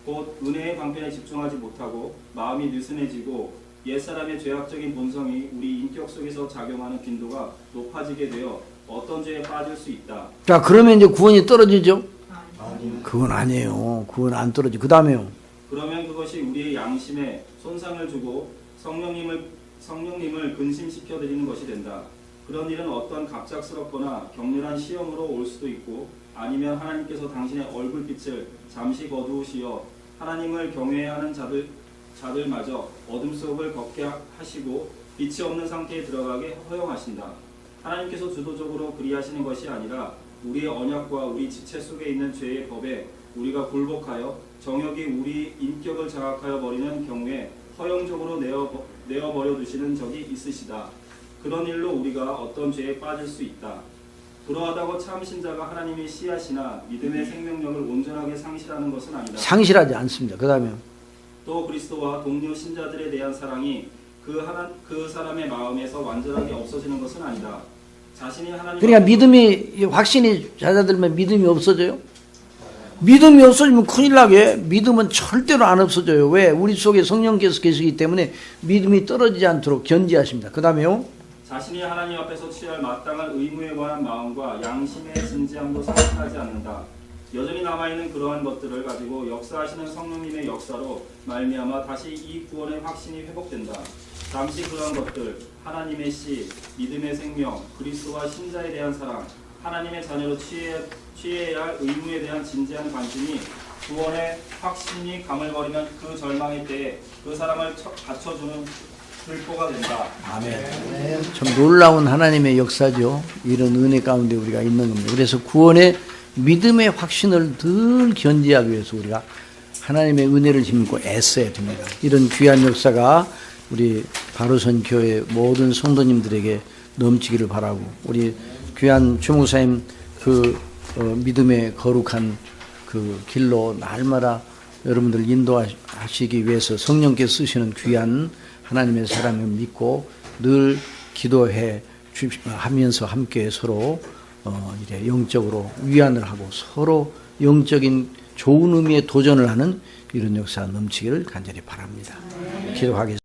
곧 은혜의 방편에 집중하지 못하고 마음이 느슨해지고 옛사람의 죄악적인 본성이 우리 인격 속에서 작용하는 빈도가 높아지게 되어 어떤 죄에 빠질 수 있다. 자, 그러면 이제 구원이 떨어지죠? 그건 아니에요. 그건 안 떨어지고. 그 다음에요. 그러면 그것이 우리의 양심에 손상을 주고 성령님을 근심시켜 드리는 것이 된다. 그런 일은 어떤 갑작스럽거나 격렬한 시험으로 올 수도 있고 아니면 하나님께서 당신의 얼굴빛을 잠시 거두시어 하나님을 경외하는 자들마저 어둠 속을 걷게 하시고 빛이 없는 상태에 들어가게 허용하신다. 하나님께서 주도적으로 그리하시는 것이 아니라 우리의 언약과 우리 지체 속에 있는 죄의 법에 우리가 굴복하여 정욕이 우리 인격을 장악하여 버리는 경우에 허용적으로 내어버려 두시는 적이 있으시다. 그런 일로 우리가 어떤 죄에 빠질 수 있다. 그러하다고 참 신자가 하나님의 씨앗이나 믿음의 생명력을 온전하게 상실하는 것은 아니다. 상실하지 않습니다. 그 다음에 또 그리스도와 동료 신자들에 대한 사랑이 그 사람의 마음에서 완전하게 없어지는 것은 아니다. 자신이 하나님 그러니까 믿음이 확신이 잦아들면 믿음이 없어져요? 믿음이 없어지면 큰일 나게. 믿음은 절대로 안 없어져요. 왜? 우리 속에 성령께서 계시기 때문에 믿음이 떨어지지 않도록 견지하십니다. 그 다음에요. 자신이 하나님 앞에서 취할 마땅한 의무에 관한 마음과 양심의 진지함도 생각하지 않는다. 여전히 남아있는 그러한 것들을 가지고 역사하시는 성령님의 역사로 말미암아 다시 이 구원의 확신이 회복된다. 잠시 그러한 것들, 하나님의 씨, 믿음의 생명, 그리스도와 신자에 대한 사랑, 하나님의 자녀로 취해야 할 의무에 대한 진지한 관심이 구원의 확신이 가물거리는 그 절망의 때에 그 사람을 받쳐주는 불포가 된다. 아멘. 참 놀라운 하나님의 역사죠. 이런 은혜 가운데 우리가 있는 겁니다. 그래서 구원의 믿음의 확신을 늘 견지하기 위해서 우리가 하나님의 은혜를 힘입고 애써야 됩니다. 이런 귀한 역사가 우리 바로선 교회 모든 성도님들에게 넘치기를 바라고, 우리 귀한 주목사님 그 믿음의 거룩한 그 길로 날마다 여러분들 인도하시기 위해서 성령께서 쓰시는 귀한 하나님의 사람을 믿고 늘 기도해 하면서 함께 서로 이제 영적으로 위안을 하고 서로 영적인 좋은 의미의 도전을 하는 이런 역사 넘치기를 간절히 바랍니다. 기도하겠습니다.